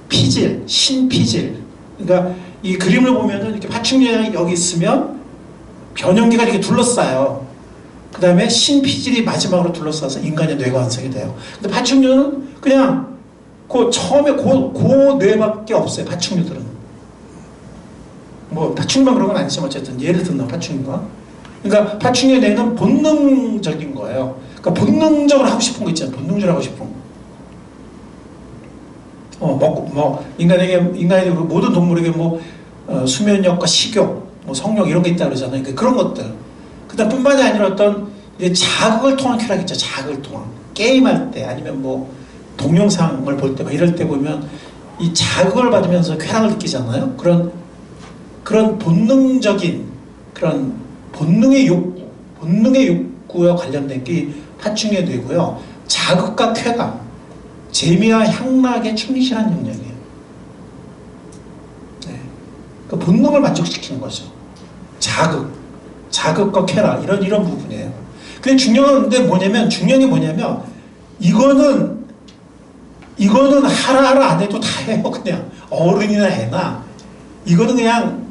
피질, 신피질. 그러니까 이 그림을 보면은 이렇게 파충류가 여기 있으면 변연계가 이렇게 둘러싸요. 그 다음에 신피질이 마지막으로 둘러싸서 인간의 뇌가 완성이 돼요. 근데 파충류는 그냥 처음에 그 뇌밖에 없어요. 파충류들은. 뭐 파충류만 그런 건 아니지만 어쨌든 예를 들면 파충류가. 그러니까 파충류의 뇌는 본능적인 거예요. 그러니까 본능적으로 하고 싶은 거 있잖아요. 본능적으로 하고 싶은 거. 인간에게 모든 동물에게 수면력과 식욕, 성욕 이런 게 있다 그러잖아요. 그러니까 그런 것들. 그다음 뿐만이 아니라 어떤 자극을 통한 쾌락 있죠. 자극을 통한. 게임할 때 아니면 동영상을 볼 때 이럴 때 보면 이 자극을 받으면서 쾌락을 느끼잖아요. 그런 본능적인 그런 본능의 욕구와 관련된 게 파충류의 뇌고요. 자극과 쾌감, 재미와 향락에 충실한 영역이에요. 네. 그 본능을 만족시키는 거죠. 자극과 쾌락 이런 부분이에요. 근데 중요한 게 뭐냐면 이거는 하라 안 해도 다 해요. 그냥 어른이나 애나 이거는 그냥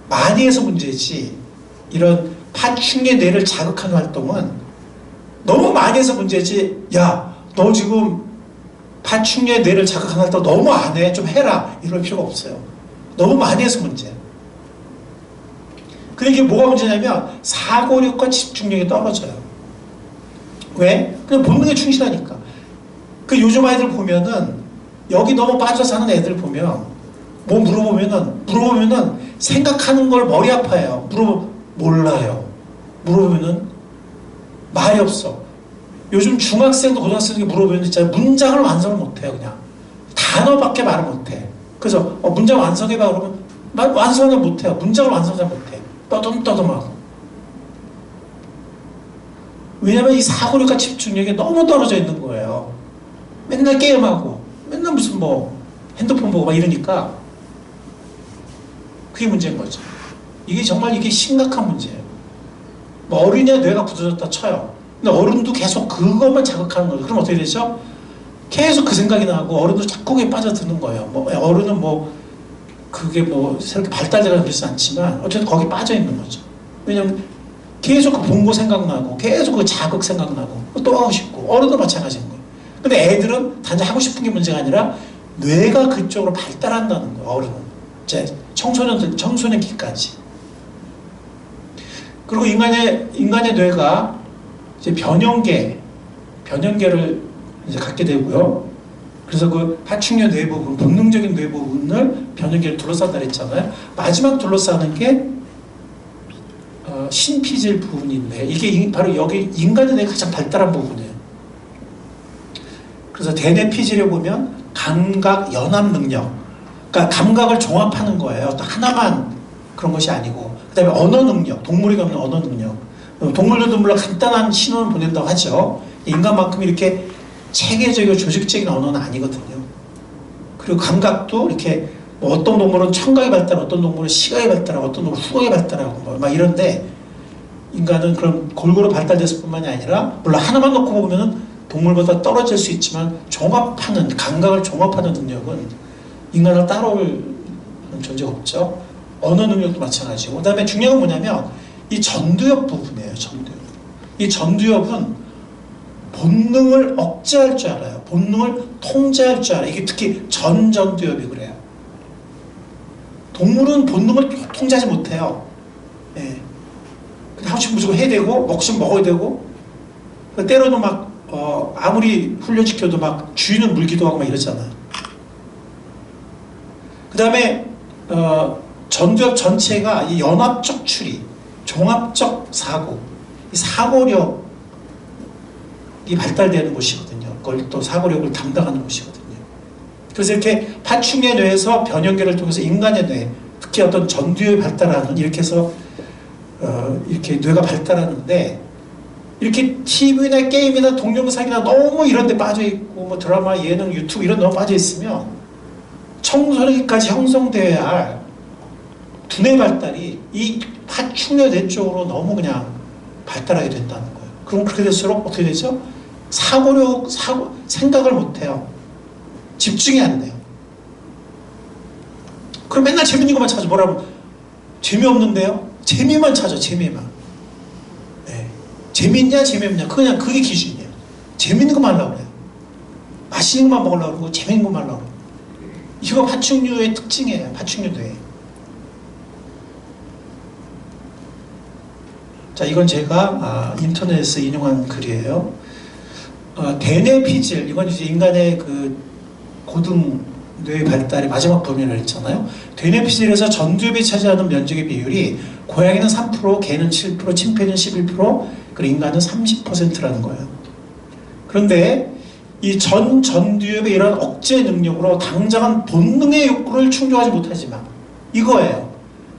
많이 해서 문제지. 이런 파충류의 뇌를 자극하는 활동은 너무 많이 해서 문제지. 야, 너 지금 파충류의 뇌를 자극하는 활동 너무 안 해. 좀 해라. 이럴 필요가 없어요. 너무 많이 해서 문제예요. 근데 이게 뭐가 문제냐면 사고력과 집중력이 떨어져요. 왜? 그냥 본능에 충실하니까. 그 요즘 아이들 보면은 여기 너무 빠져 사는 애들 보면 뭐 물어보면은 생각하는 걸 머리 아파해요. 몰라요. 물어보면은 말이 없어. 요즘 중학생도 고등학생도 물어보면 진짜 문장을 완성을 못해요. 그냥 단어밖에 말을 못해. 그래서 문장 완성해봐 그러면 완성을 못해요. 문장을 완성 잘 못해. 떠듬떠듬하고. 왜냐면 이 사고력과 집중력이 너무 떨어져 있는 거예요. 맨날 게임하고 맨날 무슨 핸드폰 보고 막 이러니까 그게 문제인 거죠. 이게 심각한 문제예요. 어린이의 뇌가 굳어졌다 쳐요. 근데 어른도 계속 그것만 자극하는 거죠. 그럼 어떻게 되죠? 계속 그 생각이 나고 어른도 자꾸 거기에 빠져드는 거예요. 뭐 어른은 뭐 그게 뭐 새롭게 발달되거나 그러지 않지만 어쨌든 거기 빠져 있는 거죠. 왜냐면 계속 그 본고 생각나고 계속 그 자극 생각나고 또 하고 싶고 어른도 마찬가지인 거예요. 근데 애들은 단지 하고 싶은 게 문제가 아니라 뇌가 그쪽으로 발달한다는 거예요. 어른은 이제 청소년기까지. 그리고 인간의 뇌가 이제 변형계를 이제 갖게 되고요. 그래서 그 파충류 뇌 부분, 본능적인 뇌 부분을 변형계를 둘러싼다 그랬잖아요. 마지막 둘러싸는 게 신피질 부분인데 이게 바로 여기 인간의 뇌가 가장 발달한 부분이에요. 그래서 대뇌피질에 보면 감각 연합 능력, 그러니까 감각을 종합하는 거예요. 또 하나만 그런 것이 아니고, 그 다음에 언어 능력, 동물이 갖는 언어 능력. 동물들도 물론 간단한 신호를 보낸다고 하죠. 인간만큼 이렇게 체계적이고 조직적인 언어는 아니거든요. 그리고 감각도 이렇게 뭐 어떤 동물은 청각이 발달하고 어떤 동물은 시각이 발달하고 어떤 동물은 후각이 발달하고 뭐 막 이런데 인간은 그런 골고루 발달됐을 뿐만이 아니라 물론 하나만 놓고 보면은 동물보다 떨어질 수 있지만 종합하는 감각을 종합하는 능력은 인간을 따라올 존재가 없죠. 언어 능력도 마찬가지고, 그 다음에 중요한 건 뭐냐면 이 전두엽 부분이에요. 전두엽. 이 전두엽은 본능을 억제할 줄 알아요. 본능을 통제할 줄 알아요. 이게 특히 전두엽이 그래요. 동물은 본능을 통제하지 못해요. 예. 하고 싶으면 무조건 해야 되고, 먹고 싶으면 먹어야 되고, 때로는 막, 아무리 훈련시켜도 막 주인을 물기도 하고 막 이러잖아요. 그 다음에, 전두엽 전체가 이 연합적 추리, 종합적 사고, 이 사고력이 발달되는 곳이거든요. 그걸 또 사고력을 담당하는 곳이거든요. 그래서 이렇게 파충류의 뇌에서 변형계를 통해서 인간의 뇌, 특히 어떤 전두엽이 발달하는, 이렇게 해서 이렇게 뇌가 발달하는데, 이렇게 TV나 게임이나 동영상이나 너무 이런 데 빠져있고, 뭐 드라마, 예능, 유튜브 이런 데 너무 빠져있으면 청소년기까지 형성되어야 할 두뇌 발달이 이 파충류 뇌 쪽으로 너무 그냥 발달하게 된다는 거예요. 그럼 그렇게 될수록 어떻게 되죠? 생각을 못해요. 집중이 안 돼요. 그럼 맨날 재밌는 것만 찾아. 뭐라고? 재미없는데요? 재미만 찾아, 재미만. 네. 재밌냐, 재미없냐. 그냥 그게 기준이에요. 재밌는 것만 하려고 그래요. 맛있는 것만 먹으려고 그러고, 재밌는 것만 하려고 그래요. 이거 파충류의 특징이에요. 파충류 뇌. 자, 이건 제가 인터넷에서 인용한 글이에요. 대뇌피질, 이건 이제 인간의 그 고등 뇌 발달의 마지막 범위를 했잖아요. 대뇌피질에서 전두엽이 차지하는 면적의 비율이 고양이는 3%, 개는 7%, 침팬지는 11%, 그리고 인간은 30%라는 거예요. 그런데 이 전두엽의 이런 억제 능력으로 당장한 본능의 욕구를 충족하지 못하지만 이거예요.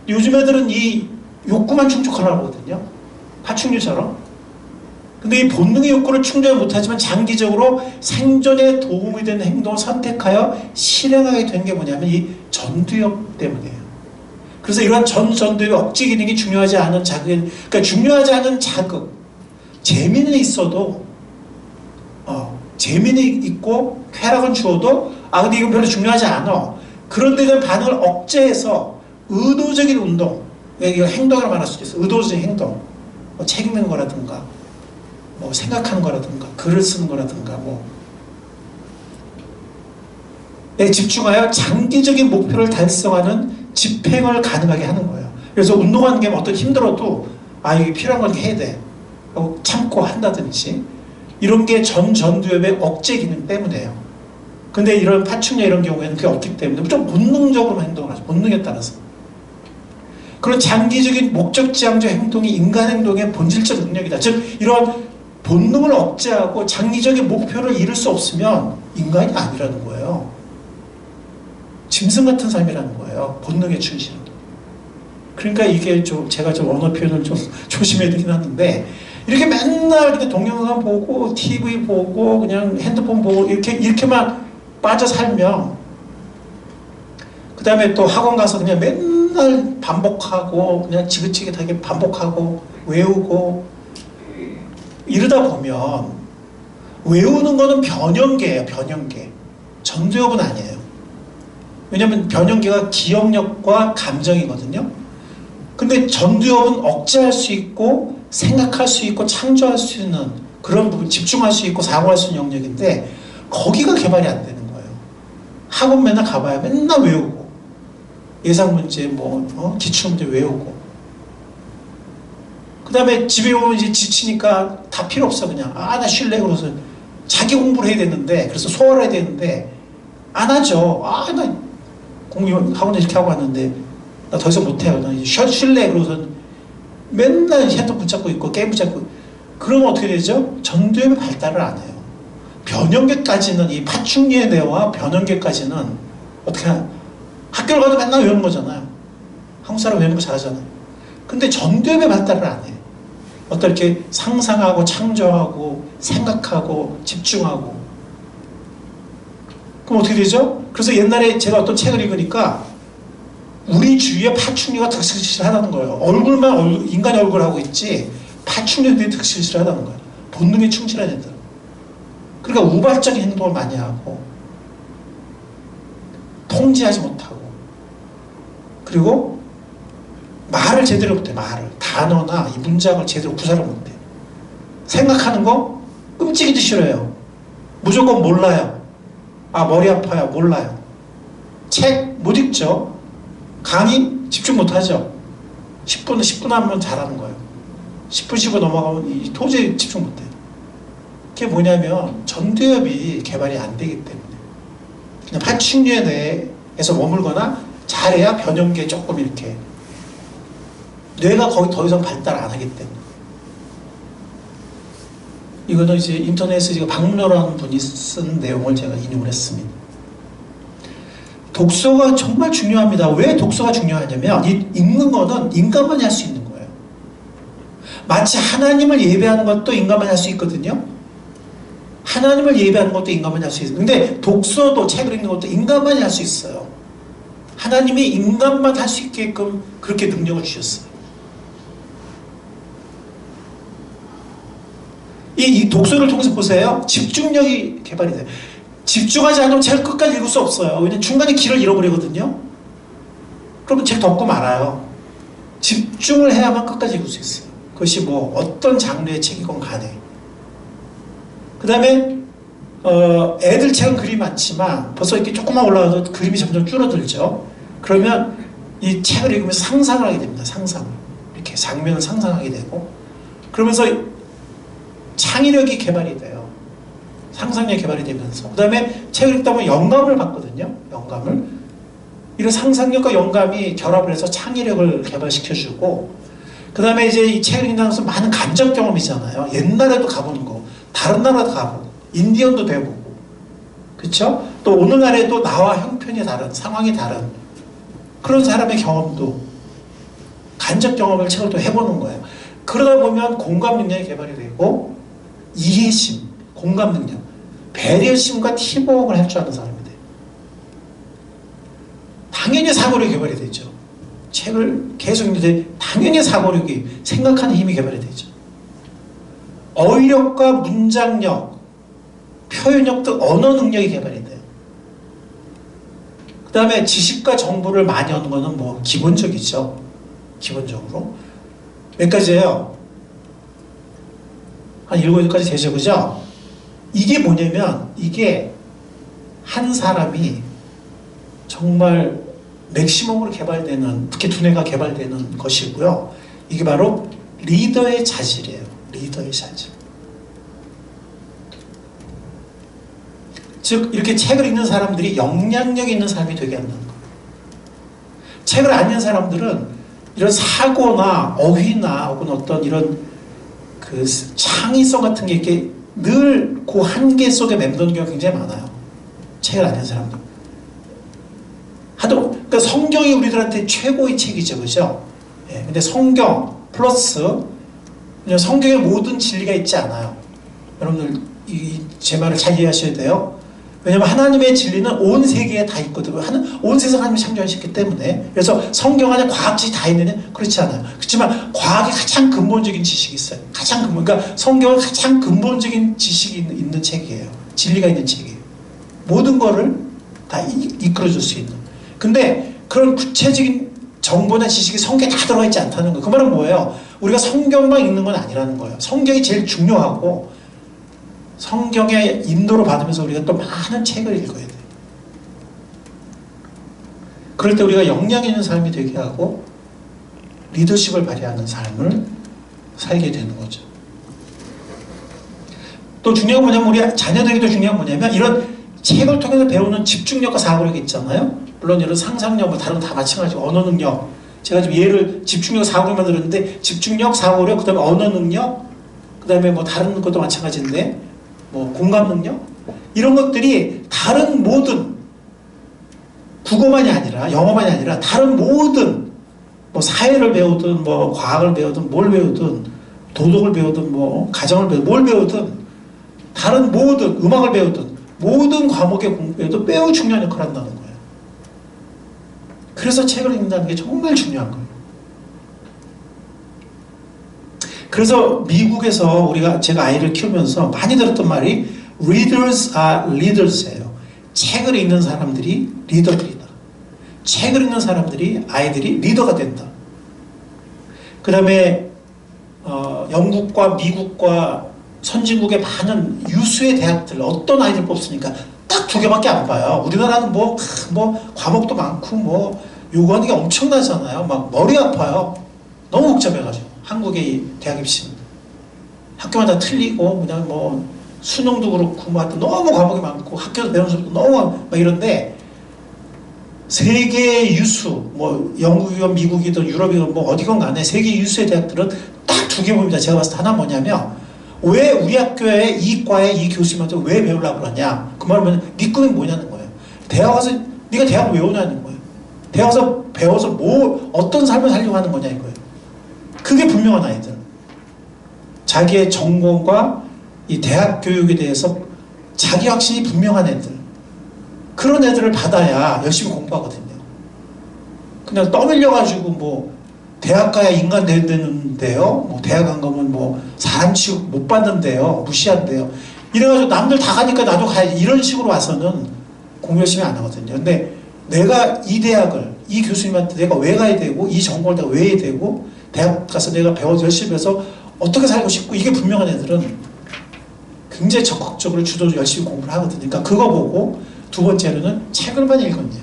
요즘 애들은 이 욕구만 충족하려고 하거든요. 파충류처럼. 근데 이 본능의 욕구를 충족하지 못하지만 장기적으로 생존에 도움이 되는 행동을 선택하여 실행하게 된 게 뭐냐면 이 전두엽 때문이에요. 그래서 이러한 전두엽의 억제 기능이 중요하지 않은 자극, 그러니까 중요하지 않은 자극, 재미는 있어도 재미는 있고 쾌락은 주어도 근데 이건 별로 중요하지 않아. 그런데 대한 반응을 억제해서 의도적인 운동, 이거 행동이라고 말할 수도 있어. 의도적인 행동, 뭐 책 읽는 거라든가 뭐 생각하는 거라든가 글을 쓰는 거라든가 집중하여 장기적인 목표를 달성하는 집행을 가능하게 하는 거예요. 그래서 운동하는 게 어떤 힘들어도 이게 필요한 건 해야 돼 하고 참고 한다든지 이런 게 전두엽의 억제 기능 때문에요. 근데 이런 파충류 이런 경우에는 그게 없기 때문에 좀 본능적으로 행동을 하죠. 본능에 따라서. 그런 장기적인 목적지향적 행동이 인간 행동의 본질적 능력이다. 즉 이런 본능을 억제하고 장기적인 목표를 이룰 수 없으면 인간이 아니라는 거예요. 짐승 같은 삶이라는 거예요. 본능에 충실한. 그러니까 이게 제가 좀 언어 표현을 좀 조심해야 되긴 하는데 이렇게 맨날 이렇게 동영상 보고 TV 보고 그냥 핸드폰 보고 이렇게만 빠져 살면 그 다음에 또 학원 가서 그냥 맨날 반복하고 그냥 지긋지긋하게 반복하고 외우고 이러다 보면 외우는 거는 변형계예요. 변형계. 전두엽은 아니에요. 왜냐하면 변형계가 기억력과 감정이거든요. 근데 전두엽은 억제할 수 있고 생각할 수 있고 창조할 수 있는 그런 부분, 집중할 수 있고 사고할 수 있는 영역인데 거기가 개발이 안 되는 거예요. 학원 맨날 가봐야 맨날 외우고 예상문제 기출문제 외우고 그 다음에 집에 오면 이제 지치니까 다 필요 없어. 그냥 나 쉴래 그러서 자기 공부를 해야 되는데 그래서 소화를 해야 되는데 안 하죠. 나 공부 학원에 이렇게 하고 왔는데 나 더 이상 못해요. 나 이제 쉴래 그러고서 맨날 핸드폰 붙잡고 있고 게임 붙잡고. 그러면 어떻게 되죠? 전두엽의 발달을 안 해요. 변형계까지는 이 파충류의 뇌와 변형계까지는 어떻게 학교를 가도 맨날 외우는 거잖아요. 한국 사람 외우는 거 잘하잖아요. 근데 전두엽의 발달을 안 해요. 어떤 이렇게 상상하고 창조하고 생각하고 집중하고. 그럼 어떻게 되죠? 그래서 옛날에 제가 어떤 책을 읽으니까 우리 주위에 파충류가 득실실하다는 거예요. 인간의 얼굴 하고 있지 파충류들이 득실실하다는 거예요. 본능에 충실한 애들. 그러니까 우발적인 행동을 많이 하고 통제하지 못하고 그리고 말을 제대로 못해. 말을 단어나 이 문장을 제대로 구사를 못해. 생각하는 거 끔찍이도 싫어요. 무조건 몰라요. 머리 아파요. 몰라요. 책 못 읽죠. 강의 집중 못하죠. 10분 하면 잘하는 거예요. 10분 쉬고 넘어가면 도저히 집중 못해요. 그게 뭐냐면 전두엽이 개발이 안 되기 때문에 그냥 파충류의 뇌에서 머물거나 잘해야 변형계 조금 이렇게 뇌가 거기 더 이상 발달 안 하기 때문에. 이거는 이제 인터넷에 지금 박문호라는 분이 쓴 내용을 제가 인용을 했습니다. 독서가 정말 중요합니다. 왜 독서가 중요하냐면 읽는 거는 인간만이 할 수 있는 거예요. 마치 하나님을 예배하는 것도 인간만이 할 수 있거든요. 하나님을 예배하는 것도 인간만이 할 수 있어요. 근데 독서도 책을 읽는 것도 인간만이 할 수 있어요. 하나님이 인간만 할 수 있게끔 그렇게 능력을 주셨어요. 이 독서를 통해서 보세요. 집중력이 개발이 돼요. 집중하지 않으면 책을 끝까지 읽을 수 없어요. 왜냐면 중간에 길을 잃어버리거든요. 그러면 책 덮고 말아요. 집중을 해야만 끝까지 읽을 수 있어요. 그것이 어떤 장르의 책이건 간에. 그 다음에 애들 책은 그림이 많지만 벌써 이렇게 조금만 올라가서 그림이 점점 줄어들죠. 그러면 이 책을 읽으면서 상상을 하게 됩니다. 상상을. 이렇게 장면을 상상하게 되고 그러면서 창의력이 개발이 돼요. 상상력이 개발이 되면서 그 다음에 책을 읽다 보면 영감을 받거든요. 영감을. 이런 상상력과 영감이 결합을 해서 창의력을 개발시켜주고 그 다음에 이제 이 책을 읽으면서 많은 감정 경험이잖아요. 옛날에도 가보는 거 다른 나라도 가보고 인디언도 배워보고 그쵸? 또 오늘날에도 나와 형편이 다른 상황이 다른 그런 사람의 경험도 간접 경험을 책을 또 해보는 거예요. 그러다 보면 공감 능력이 개발이 되고 이해심, 공감 능력, 배려심과 팀워크를 할 줄 아는 사람이 돼요. 당연히 사고력이 개발이 되죠. 책을 계속 읽는데 당연히 사고력이, 생각하는 힘이 개발이 되죠. 어휘력과 문장력, 표현력 등 언어 능력이 개발이 돼요. 그 다음에 지식과 정보를 많이 얻는 거는 기본적이죠. 기본적으로. 몇 가지예요? 한 7, 8가지 되죠. 그죠? 이게 뭐냐면 이게 한 사람이 정말 맥시멈으로 개발되는, 특히 두뇌가 개발되는 것이고요. 이게 바로 리더의 자질이에요. 리더의 자질. 즉 이렇게 책을 읽는 사람들이 영향력 있는 사람이 되게 한다는 거예요. 책을 안 읽는 사람들은 이런 사고나 어휘나 혹은 어떤 이런 그 창의성 같은 게 이렇게 늘 그 한계 속에 맴도는 경우가 굉장히 많아요. 책을 안 읽는 사람들. 그러니까 성경이 우리들한테 최고의 책이죠. 그죠? 예, 근데 성경 플러스 성경에 모든 진리가 있지 않아요. 여러분들 제 말을 잘 이해하셔야 돼요. 왜냐하면 하나님의 진리는 온 세계에 다 있거든요. 온 세상 하나님이 창조하셨기 때문에. 그래서 성경 안에 과학지식이 다 있느냐? 그렇지 않아요. 그렇지만 과학이 가장 근본적인 지식이 있어요. 가장 근본. 그러니까 성경은 가장 근본적인 지식이 있는 책이에요. 진리가 있는 책이에요. 모든 거를 다 이끌어줄 수 있는. 근데 그런 구체적인 정보나 지식이 성경에 다 들어가 있지 않다는 거예요. 그 말은 뭐예요? 우리가 성경만 읽는 건 아니라는 거예요. 성경이 제일 중요하고 성경의 인도를 받으면서 우리가 또 많은 책을 읽어야 돼요. 그럴 때 우리가 역량 있는 삶이 되게 하고 리더십을 발휘하는 삶을 살게 되는 거죠. 또 중요한 건 뭐냐면 우리 자녀들에게도 중요한 건 뭐냐면 이런 책을 통해서 배우는 집중력과 사고력이 있잖아요. 물론 이런 상상력, 뭐 다른 거 다 마찬가지고 언어 능력. 제가 지금 예를 집중력, 사고력만 들었는데 집중력, 사고력, 그 다음에 언어 능력, 그 다음에 뭐 다른 것도 마찬가지인데 뭐 공감 능력 이런 것들이 다른 모든 국어만이 아니라 영어만이 아니라 다른 모든 뭐 사회를 배우든 뭐 과학을 배우든 뭘 배우든 도덕을 배우든 뭐 가정을 배우든 뭘 배우든 다른 모든 음악을 배우든 모든 과목의 공부에도 매우 중요한 역할을 한다는 거예요. 그래서 책을 읽는다는 게 정말 중요한 거예요. 그래서 미국에서 제가 아이를 키우면서 많이 들었던 말이 Readers are leaders예요. 책을 읽는 사람들이 리더들이다. 책을 읽는 사람들이 아이들이 리더가 된다. 그 다음에 영국과 미국과 선진국의 많은 유수의 대학들 어떤 아이들 뽑습니까? 딱 2개밖에 안 봐요. 우리나라는 뭐 과목도 많고 뭐 요구하는 게 엄청나잖아요. 막 머리 아파요. 너무 복잡해가지고 한국의 대학 입시는 학교마다 틀리고 그냥 뭐 수능도 그렇고 뭐 하여튼 너무 과목이 많고 학교에서 배우는 수업도 너무 막 이런데 세계 유수 뭐 영국이든 미국이든 유럽이든 뭐 어디건 간에 세계 유수의 대학들은 딱 2개 봅니다. 제가 봤을 때 하나 뭐냐면 왜 우리 학교에 이 과에 이 교수님한테 왜 배우려고 그러냐? 그 말은 네 꿈이 뭐냐는 거예요. 대학 가서 네가 대학 왜 오냐는 거예요. 대학 가서 배워서 뭐 어떤 삶을 살려고 하는 거냐 이거예요. 그게 분명한 아이들. 자기의 전공과 이 대학 교육에 대해서 자기 확신이 분명한 애들. 그런 애들을 받아야 열심히 공부하거든요. 그냥 떠밀려가지고 뭐 대학 가야 인간 되는데요. 뭐 대학 안 가면 뭐 사람 취급 못 받는데요. 무시한대요. 이래가지고 남들 다 가니까 나도 가야지. 이런 식으로 와서는 공부 열심히 안 하거든요. 근데 내가 이 대학을 이 교수님한테 내가 왜 가야 되고 이 전공을 내가 왜 해야 되고 대학 가서 내가 배워서 열심히 해서 어떻게 살고 싶고 이게 분명한 애들은 굉장히 적극적으로 주도적으로 열심히 공부를 하거든요. 그러니까 그거 보고 두 번째로는 책을 많이 읽었냐.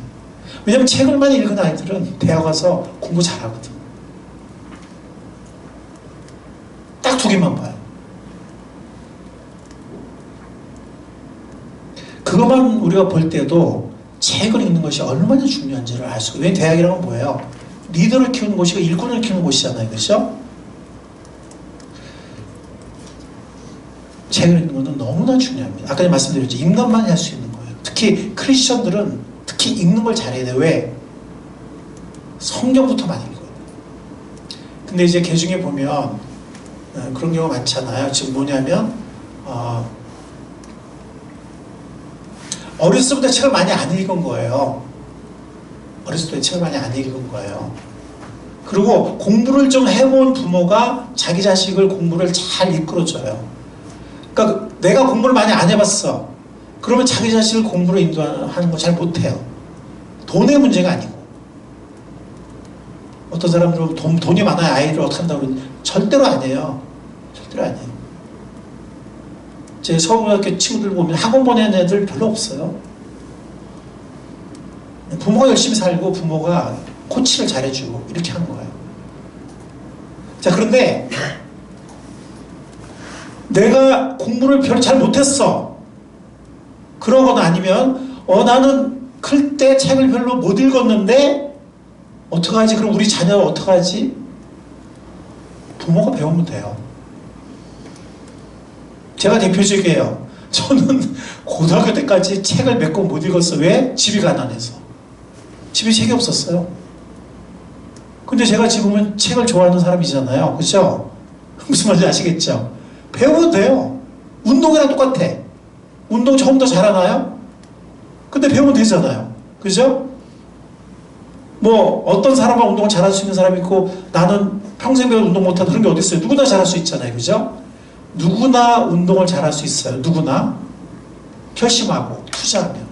왜냐면 책을 많이 읽은 아이들은 대학 가서 공부 잘하거든. 딱 2개만 봐요. 그것만 우리가 볼 때도 책을 읽는 것이 얼마나 중요한지를 알 수가 있어요. 왜냐면 대학이라는 건 뭐예요? 리더를 키우는 곳이고 일꾼을 키우는 곳이잖아요. 그렇죠? 책을 읽는 것은 너무나 중요합니다. 아까 말씀드렸죠. 인간만이 할 수 있는 거예요. 특히 크리스천들은 특히 읽는 걸 잘해야 돼요. 왜? 성경부터 많이 읽어요. 근데 이제 개중에 보면 그런 경우가 많잖아요. 지금 뭐냐면 어렸을 때부터 책을 많이 안 읽은 거예요. 어렸을 때 책을 많이 안 읽은 거예요. 그리고 공부를 좀 해본 부모가 자기 자식을 공부를 잘 이끌어줘요. 그러니까 내가 공부를 많이 안 해봤어. 그러면 자기 자식을 공부로 인도하는 거 잘 못해요. 돈의 문제가 아니고. 어떤 사람들은 돈이 많아야 아이를 어떻게 한다고 그러는데 절대로 아니에요. 절대로 아니에요. 제 서울고등학교 친구들 보면 학원 보내는 애들 별로 없어요. 부모가 열심히 살고 부모가 코치를 잘해주고 이렇게 하는 거예요. 자, 그런데 내가 공부를 별로 잘 못했어. 그러거나 아니면 나는 클 때 책을 별로 못 읽었는데 어떡하지? 그럼 우리 자녀는 어떡하지? 부모가 배우면 돼요. 제가 대표적이에요. 저는 고등학교 때까지 책을 몇 권 못 읽었어. 왜? 집이 가난해서. 집에 책이 없었어요. 근데 제가 지금은 책을 좋아하는 사람이잖아요. 그렇죠? 무슨 말인지 아시겠죠? 배우면 돼요. 운동이랑 똑같아. 운동 처음부터 잘하나요? 근데 배우면 되잖아요. 그죠? 뭐 어떤 사람은 운동을 잘할 수 있는 사람이 있고 나는 평생 배워도 운동 못하는 그런 게 어디 있어요? 누구나 잘할 수 있잖아요. 그죠? 누구나 운동을 잘할 수 있어요. 누구나 결심하고 투자하면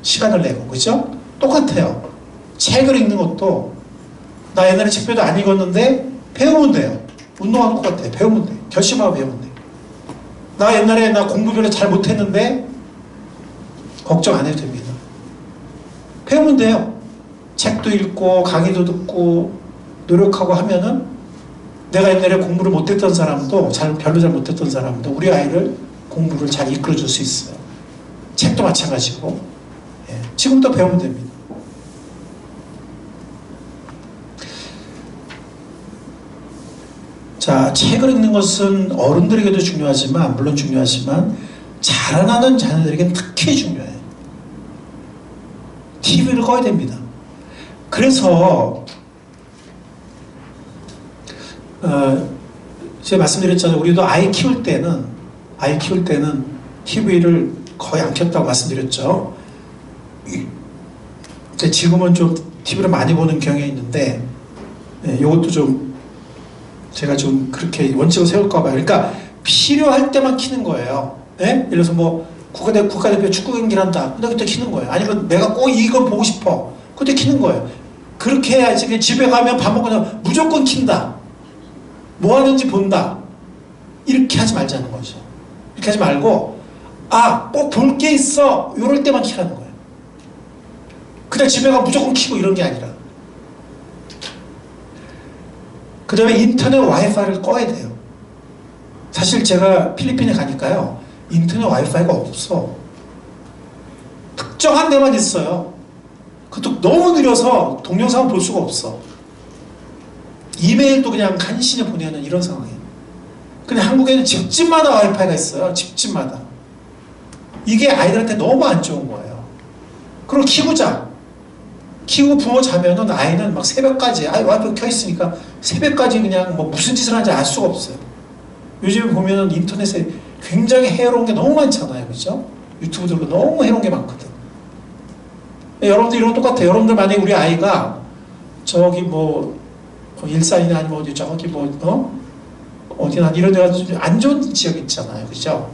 시간을 내고. 그죠? 똑같아요. 책을 읽는 것도 나 옛날에 책표도 안 읽었는데 배우면 돼요. 운동하는 것 같아요. 배우면 돼. 결심하고 배우면 돼. 나 옛날에 나 공부 별로 잘 못했는데 걱정 안 해도 됩니다. 배우면 돼요. 책도 읽고 강의도 듣고 노력하고 하면은 내가 옛날에 공부를 못했던 사람도 별로 잘 못했던 사람도 우리 아이를 공부를 잘 이끌어줄 수 있어요. 책도 마찬가지고. 예. 지금부터 배우면 됩니다. 자, 책을 읽는 것은 어른들에게도 중요하지만 물론 중요하지만 자라나는 자녀들에게는 특히 중요해요. TV를 꺼야 됩니다. 그래서 제가 말씀드렸잖아요. 우리도 아이 키울 때는 TV를 거의 안 켰다고 말씀드렸죠. 근데 지금은 좀 TV를 많이 보는 경향이 있는데 이것도 좀 제가 좀 그렇게 원칙을 세울까 봐요. 그러니까 필요할 때만 키는 거예요. 예? 예를 들어서 뭐 국가대표 축구 경기를 한다. 근데 그때 키는 거예요. 아니면 내가 꼭 이걸 보고 싶어. 그때 키는 거예요. 그렇게 해야지. 그냥 집에 가면 밥 먹고 나면 무조건 킨다. 뭐 하는지 본다. 이렇게 하지 말자는 거죠. 이렇게 하지 말고 꼭 볼 게 있어. 이럴 때만 키라는 거예요. 그냥 집에 가면 무조건 키고 이런 게 아니라. 그 다음에 인터넷 와이파이를 꺼야 돼요. 사실 제가 필리핀에 가니까요. 인터넷 와이파이가 없어. 특정한 데만 있어요. 그것도 너무 느려서 동영상을 볼 수가 없어. 이메일도 그냥 간신히 보내는 이런 상황이에요. 근데 한국에는 집집마다 와이파이가 있어요. 집집마다. 이게 아이들한테 너무 안 좋은 거예요. 그리고 키고 자. 키우고 부모 자면은 아이는 막 새벽까지 와이파이 켜있으니까 새벽까지 그냥 뭐 무슨 짓을 하는지 알 수가 없어요. 요즘에 보면은 인터넷에 굉장히 해로운 게 너무 많잖아요. 그죠? 유튜브들도 너무 해로운 게 많거든. 여러분들 이런 거 똑같아요. 여러분들 만약에 우리 아이가 저기 뭐 일산이나 아니면 어디 저기 어디나 이런 데가 안 좋은 지역 있잖아요. 그죠?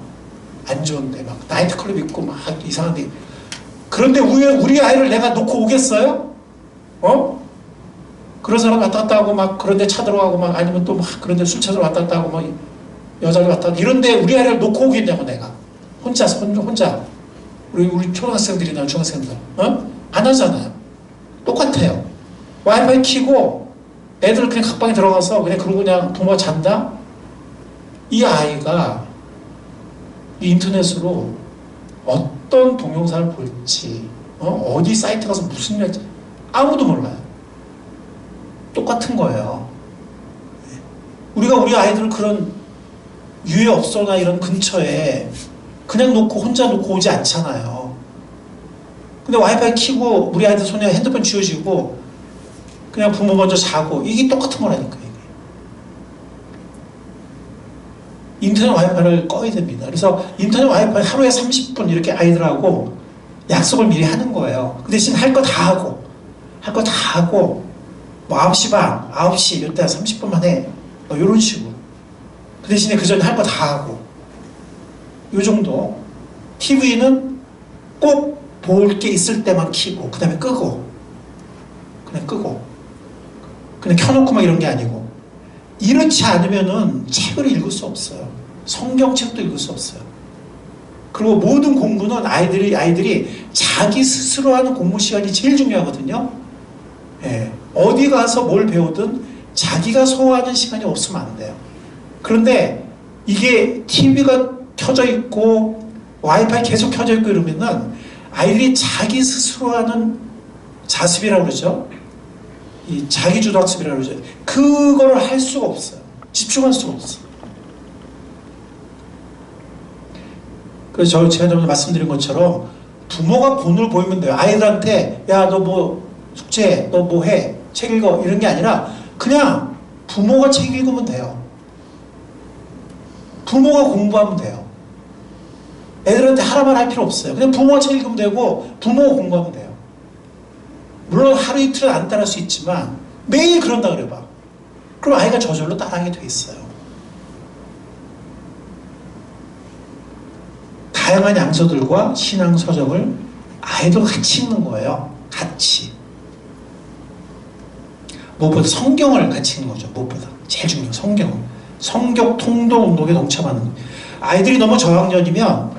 안 좋은데 막 나이트클럽 있고 막 이상한데 그런데 우리 아이를 내가 놓고 오겠어요? 그런 사람 왔다 갔다 하고 막 그런데 차 들어가고 막 아니면 또 막 그런데 술 찾으러 왔다 갔다 하고 막 여자를 왔다 갔다 이런데 우리 아이를 놓고 오겠냐고 내가 혼자서 혼자 우리 초등학생들이나 중학생들 안 하잖아요. 똑같아요. 와이파이 켜고 애들 그냥 각방에 들어가서 그냥 그러고 그냥 부모가 잔다? 이 아이가 이 인터넷으로 어떤 동영상을 볼지 어디 사이트 가서 무슨 일 할지 아무도 몰라요. 똑같은 거예요. 우리가 우리 아이들을 그런 유해업소나 이런 근처에 그냥 놓고 혼자 놓고 오지 않잖아요. 근데 와이파이 켜고 우리 아이들 손에 핸드폰 쥐어지고 그냥 부모 먼저 자고 이게 똑같은 거라니까. 이게. 인터넷 와이파이를 꺼야 됩니다. 그래서 인터넷 와이파이 하루에 30분 이렇게 아이들하고 약속을 미리 하는 거예요. 그 대신 할 거 다 하고 뭐 9시 반, 9시 이때 30분만 해. 뭐 이런 식으로. 그 대신에 그 전에 할 거 다 하고 요 정도. TV는 꼭 볼 게 있을 때만 켜고 그 다음에 끄고 그냥 켜놓고 막 이런 게 아니고 이렇지 않으면은 책을 읽을 수 없어요. 성경책도 읽을 수 없어요. 그리고 모든 공부는 아이들이 자기 스스로 하는 공부 시간이 제일 중요하거든요. 예. 어디 가서 뭘 배우든 자기가 소화하는 시간이 없으면 안 돼요. 그런데 이게 TV가 켜져 있고 와이파이 계속 켜져 있고 이러면은 아이들이 자기 스스로 하는 자습이라고 그러죠. 이 자기주도 학습이라고 그러죠. 그거를 할 수가 없어요. 집중할 수가 없어요. 그래서 제가 전에 말씀드린 것처럼 부모가 본을 보이면 돼요. 아이들한테 야 너 뭐 숙제해, 너 뭐 해, 책 읽어 이런 게 아니라 그냥 부모가 책 읽으면 돼요. 부모가 공부하면 돼요. 애들한테 하라만 할 필요 없어요. 그냥 부모가 책 읽으면 되고 부모가 공부하면 돼요. 물론 하루 이틀은 안 따라할 수 있지만 매일 그런다 그래봐. 그럼 아이가 저절로 따라하게 돼 있어요. 다양한 양서들과 신앙 서적을 아이들과 같이 읽는 거예요. 같이. 무엇보다 성경을 같이 읽는 거죠. 무엇보다. 제일 중요한 성경. 성경 통독 운동에 동참하는 거예요. 아이들이 너무 저학년이면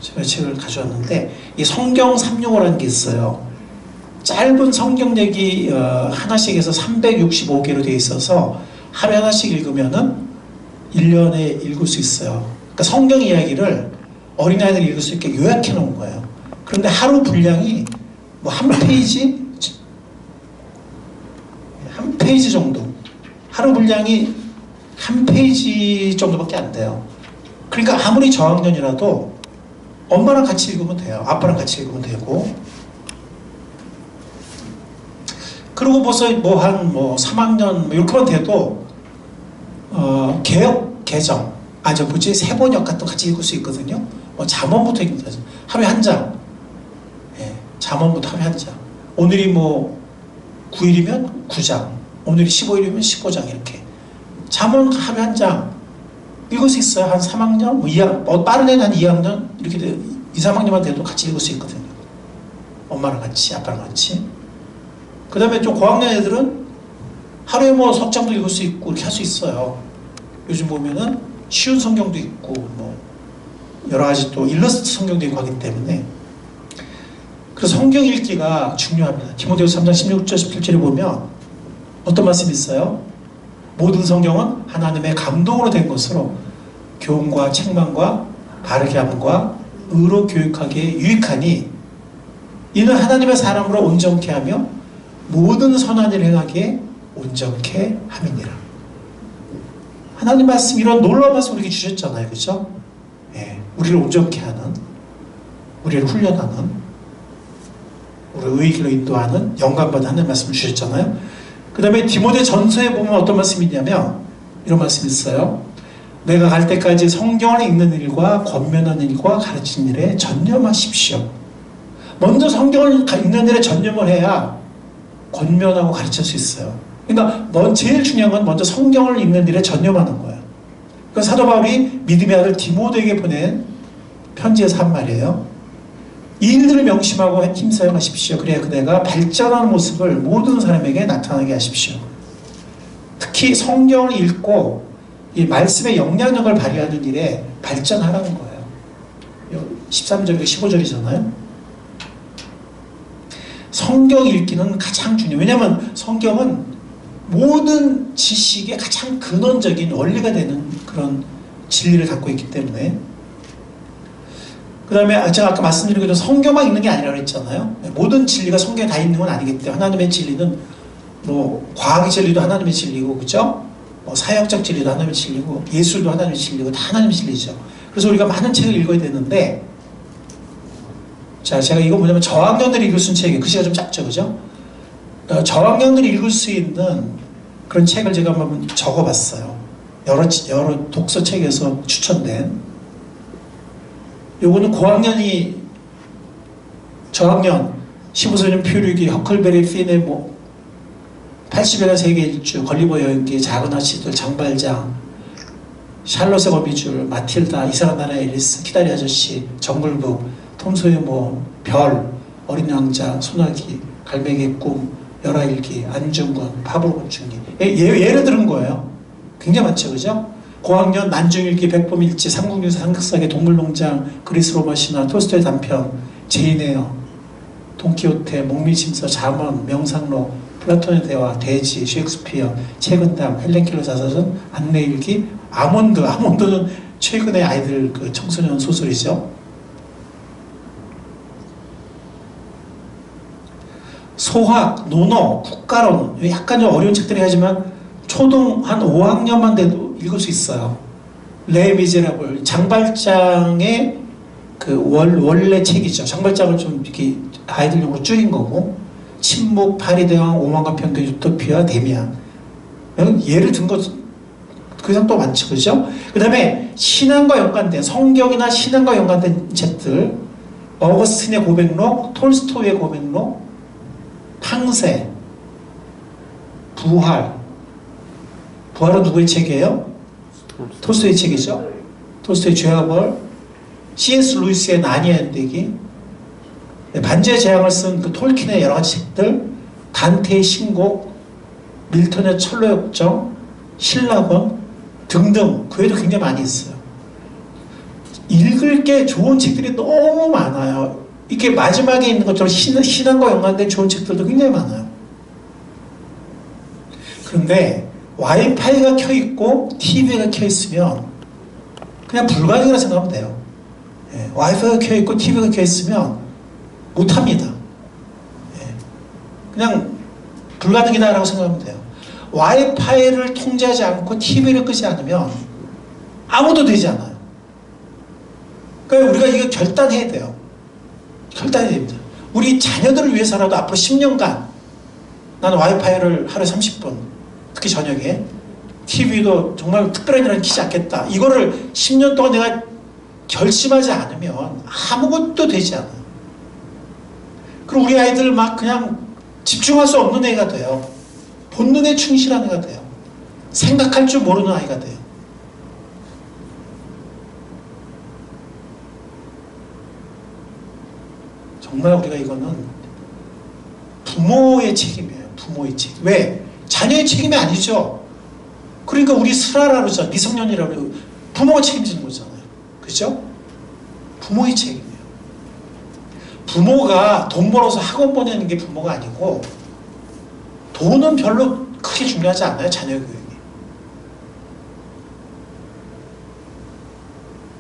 제가 책을 가져왔는데 이 성경 365라는 게 있어요. 짧은 성경 얘기 하나씩 해서 365개로 되어 있어서 하루에 하나씩 읽으면은 1년에 읽을 수 있어요. 그러니까 성경 이야기를 어린아이들이 읽을 수 있게 요약해 놓은 거예요. 그런데 하루 분량이 뭐 한 페이지 정도. 하루 분량이 한 페이지 정도밖에 안 돼요. 그러니까 아무리 저학년이라도 엄마랑 같이 읽으면 돼요. 아빠랑 같이 읽으면 되고. 그리고 벌써 한 3학년 이렇게만 돼도 개역 개정 세번역 같은 거 같이 읽을 수 있거든요. 잠언부터 읽는다. 하루에 한 장. 예, 잠언부터 하루에 한 장. 오늘이 9일이면 9장. 오늘이 15일이면 15장 이렇게. 잠언 하루에 한 장. 읽을 수 있어요. 한 3학년, 2학년, 빠른 애는 한 2학년 이렇게 2, 3학년만 돼도 같이 읽을 수 있거든요. 엄마랑 같이, 아빠랑 같이. 그 다음에 좀 고학년 애들은 하루에 석장도 읽을 수 있고 이렇게 할 수 있어요. 요즘 보면은 쉬운 성경도 있고 여러 가지 또 일러스트 성경도 있고 하기 때문에 그래서 성경 읽기가 중요합니다. 디모데후서 3장 16절 17절에 보면 어떤 말씀이 있어요? 모든 성경은 하나님의 감동으로 된 것으로 교훈과 책망과 바르게 함과 의로 교육하기에 유익하니 이는 하나님의 사람으로 온전케 하며 모든 선한 일을 행하기에 온전케 함이니라. 하나님 말씀, 이런 놀라운 말씀 우리에게 주셨잖아요. 그죠? 예, 우리를 온전케 하는, 우리를 훈련하는, 우리를 의의 길로 인도하는 영감받은 하나님 말씀을 주셨잖아요. 그 다음에 디모데 전서에 보면 어떤 말씀이 있냐면 이런 말씀이 있어요. 내가 갈 때까지 성경을 읽는 일과 권면하는 일과 가르치는 일에 전념하십시오. 먼저 성경을 읽는 일에 전념을 해야 권면하고 가르칠 수 있어요. 그러니까 제일 중요한 건 먼저 성경을 읽는 일에 전념하는 거예요. 그러니까 사도 바울이 믿음의 아들 디모데에게 보낸 편지에서 한 말이에요. 이 일들을 명심하고 힘써 행하십시오. 그래야 그대가 발전하는 모습을 모든 사람에게 나타나게 하십시오. 특히 성경을 읽고 이 말씀의 영향력을 발휘하는 일에 발전하라는 거예요. 13절이고 15절이잖아요. 성경 읽기는 가장 중요해요. 왜냐하면 성경은 모든 지식의 가장 근원적인 원리가 되는 그런 진리를 갖고 있기 때문에. 그 다음에 제가 아까 말씀드린 것처럼 성경만 읽는 게 아니라고 했잖아요. 모든 진리가 성경에 다 있는 건 아니기 때문에 하나님의 진리는 과학의 진리도 하나님의 진리고, 그죠? 사회학적 진리도 하나님의 진리고, 예술도 하나님의 진리고, 다 하나님의 진리죠. 그래서 우리가 많은 책을 읽어야 되는데, 자, 제가 이거 뭐냐면 저학년들이 읽을 수 있는 책이에요. 글씨가 좀 작죠, 그죠? 저학년들이 읽을 수 있는 그런 책을 제가 한번 적어봤어요. 여러 독서책에서 추천된. 요거는 고학년이 저학년 15소년 표류기, 허클베리 피네 80여년 세계 일주, 걸리버 여행기, 작은 아씨들, 장발장, 샬롯의 거미줄, 마틸다, 이상한 나라의 앨리스, 키다리 아저씨, 정글북, 톰 소유 별, 어린 왕자, 소나기, 갈매기의 꿈, 열하일기, 안중근, 파브로 곤충기. 예를 들은 거예요. 굉장히 많죠, 그죠? 고학년 난중일기, 백범일지, 삼국유사, 삼국사기, 동물농장, 그리스 로마 신화, 톨스토이 단편, 제인 에어, 돈키호테, 목미심서, 잠언, 명상록, 플라톤의 대화, 대지, 셰익스피어, 책은담, 헬렌 켈러 자서전, 안내일기, 아몬드는 최근에 아이들 청소년 소설이죠. 소학, 논어, 국가론, 약간 좀 어려운 책들이 하지만 초등 한 5학년만 돼도 읽을 수 있어요. 레 미제라블, 장발장의 원래 책이죠. 장발장을 좀 이렇게 아이들용으로 줄인 거고, 침묵, 파리대왕, 오만과 편견, 유토피아, 데미안. 예를 든 것, 그 이상 또 많죠. 그죠? 그 다음에 신앙과 연관된, 성경이나 신앙과 연관된 책들, 어거스틴의 고백록, 톨스토이의 고백록, 탕세, 부활. 부활은 누구의 책이에요? 톨스토이 책이죠. 톨스토이 죄와 벌, C.S. 루이스의 나니아 연대기, 반지의 제왕을 쓴 그 톨킨의 여러 가지 책들, 단테의 신곡, 밀턴의 철로역정, 신라권 등등 그 외에도 굉장히 많이 있어요. 읽을 게 좋은 책들이 너무 많아요. 이렇게 마지막에 있는 것처럼 신앙과 연관된 좋은 책들도 굉장히 많아요. 그런데 와이파이가 켜있고 TV가 켜있으면 그냥 불가능이라 생각하면 돼요. 예, 와이파이가 켜있고 TV가 켜있으면 못합니다. 예, 그냥 불가능이다라고 생각하면 돼요. 와이파이를 통제하지 않고 TV를 끄지 않으면 아무도 되지 않아요. 그러니까 우리가 이거 결단해야 돼요. 결단해야 됩니다. 우리 자녀들을 위해서라도 앞으로 10년간 나는 와이파이를 하루에 30분, 특히 저녁에 TV도 정말 특별한 일은 켜지 않겠다. 이거를 10년 동안 내가 결심하지 않으면 아무것도 되지 않아요. 그리고 우리 아이들 막 그냥 집중할 수 없는 애가 돼요. 본능에 충실한 애가 돼요. 생각할 줄 모르는 아이가 돼요. 정말 우리가 이거는 부모의 책임이에요. 부모의 책임. 왜? 자녀의 책임이 아니죠. 그러니까 우리 슬아라 그러죠. 미성년이라고 그러고 부모가 책임지는 거잖아요. 그죠? 부모의 책임이에요. 부모가 돈 벌어서 학원 보내는 게 부모가 아니고 돈은 별로 크게 중요하지 않아요. 자녀 교육이.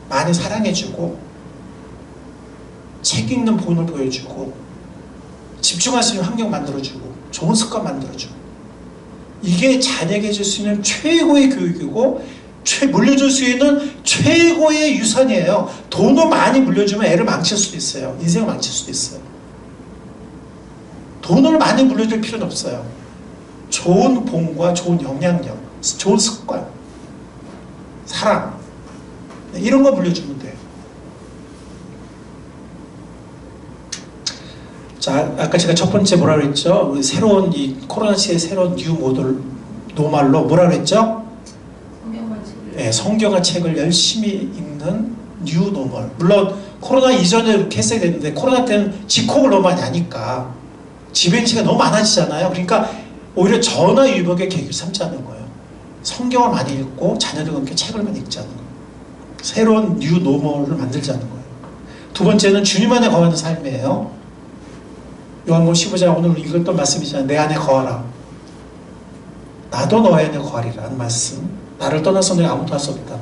많이 사랑해주고 책 읽는 본을 보여주고 집중할 수 있는 환경 만들어주고 좋은 습관 만들어주고 이게 자녀에게 줄 수 있는 최고의 교육이고 물려줄 수 있는 최고의 유산이에요. 돈을 많이 물려주면 애를 망칠 수도 있어요. 인생을 망칠 수도 있어요. 돈을 많이 물려줄 필요는 없어요. 좋은 본과 좋은 영향력, 좋은 습관, 사랑 이런 거 물려주면 돼요. 자, 아까 제가 첫 번째 뭐라 그랬죠? 새로운 이 코로나 시대의 새로운 뉴 모델 노말로 뭐라 그랬죠? 네, 성경과 책을 열심히 읽는 뉴 노멀. 물론 코로나 이전에 이렇게 했어야 되는데 코로나 때는 집콕을 너무 많이 하니까 집행시가 너무 많아지잖아요. 그러니까 오히려 전화 위복의 계기를 삼자는 거예요. 성경을 많이 읽고 자녀들과 함께 책을 많이 읽자는 거예요. 새로운 뉴 노멀을 만들자는 거예요. 두 번째는 주님 안에 거하는 삶이에요. 요한복음 15장 오늘 읽었던 말씀이잖아요. 내 안에 거하라. 나도 너희 안에 거하리라는 말씀. 나를 떠나서 너희 아무도 할 수 없다.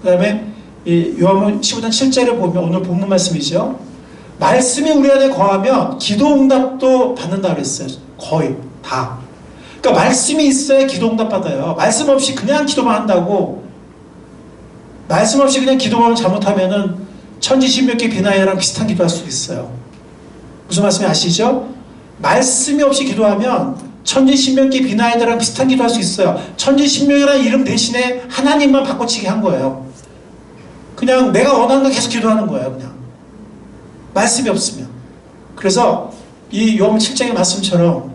그 다음에 요한복음 15장 7절에 보면 오늘 본문 말씀이죠. 말씀이 우리 안에 거하면 기도 응답도 받는다 그랬어요. 거의 다. 그러니까 말씀이 있어야 기도 응답 받아요. 말씀 없이 그냥 기도만 한다고, 말씀 없이 그냥 기도만 잘못하면은 천지신명기 비나야랑 비슷한 기도할 수 있어요. 무슨 말씀이 아시죠? 말씀이 없이 기도하면 천지신명기 비나야랑 비슷한 기도할 수 있어요. 천지신명이라는 이름 대신에 하나님만 바꿔치기 한 거예요. 그냥 내가 원하는 거 계속 기도하는 거예요. 그냥 말씀이 없으면. 그래서 이 요한복음 7장의 말씀처럼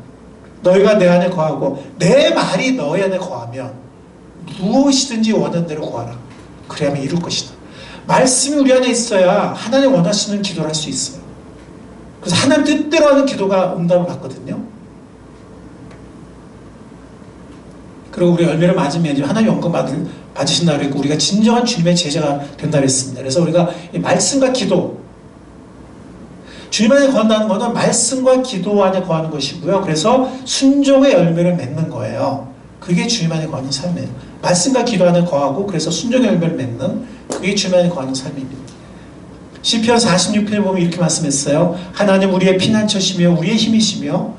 너희가 내 안에 거하고 내 말이 너희 안에 거하면 무엇이든지 원하는 대로 구하라. 그래야만 이룰 것이다. 말씀이 우리 안에 있어야 하나님 원하시는 기도를 할 수 있어요. 그래서 하나님 뜻대로 하는 기도가 응답을 받거든요. 그리고 우리 열매를 맞으면 이제 하나님 영광 받으신다 그랬고 우리가 진정한 주님의 제자가 된다 그랬습니다. 그래서 우리가 이 말씀과 기도, 주님 안에 거한다는 것은 말씀과 기도 안에 거하는 것이고요. 그래서 순종의 열매를 맺는 거예요. 그게 주님 안에 거하는 삶이에요. 말씀과 기도 안에 거하고 그래서 순종의 열매를 맺는 그게 주님 안에 거하는 삶입니다. 시편 46편에 보면 이렇게 말씀했어요. 하나님 우리의 피난처시며 우리의 힘이시며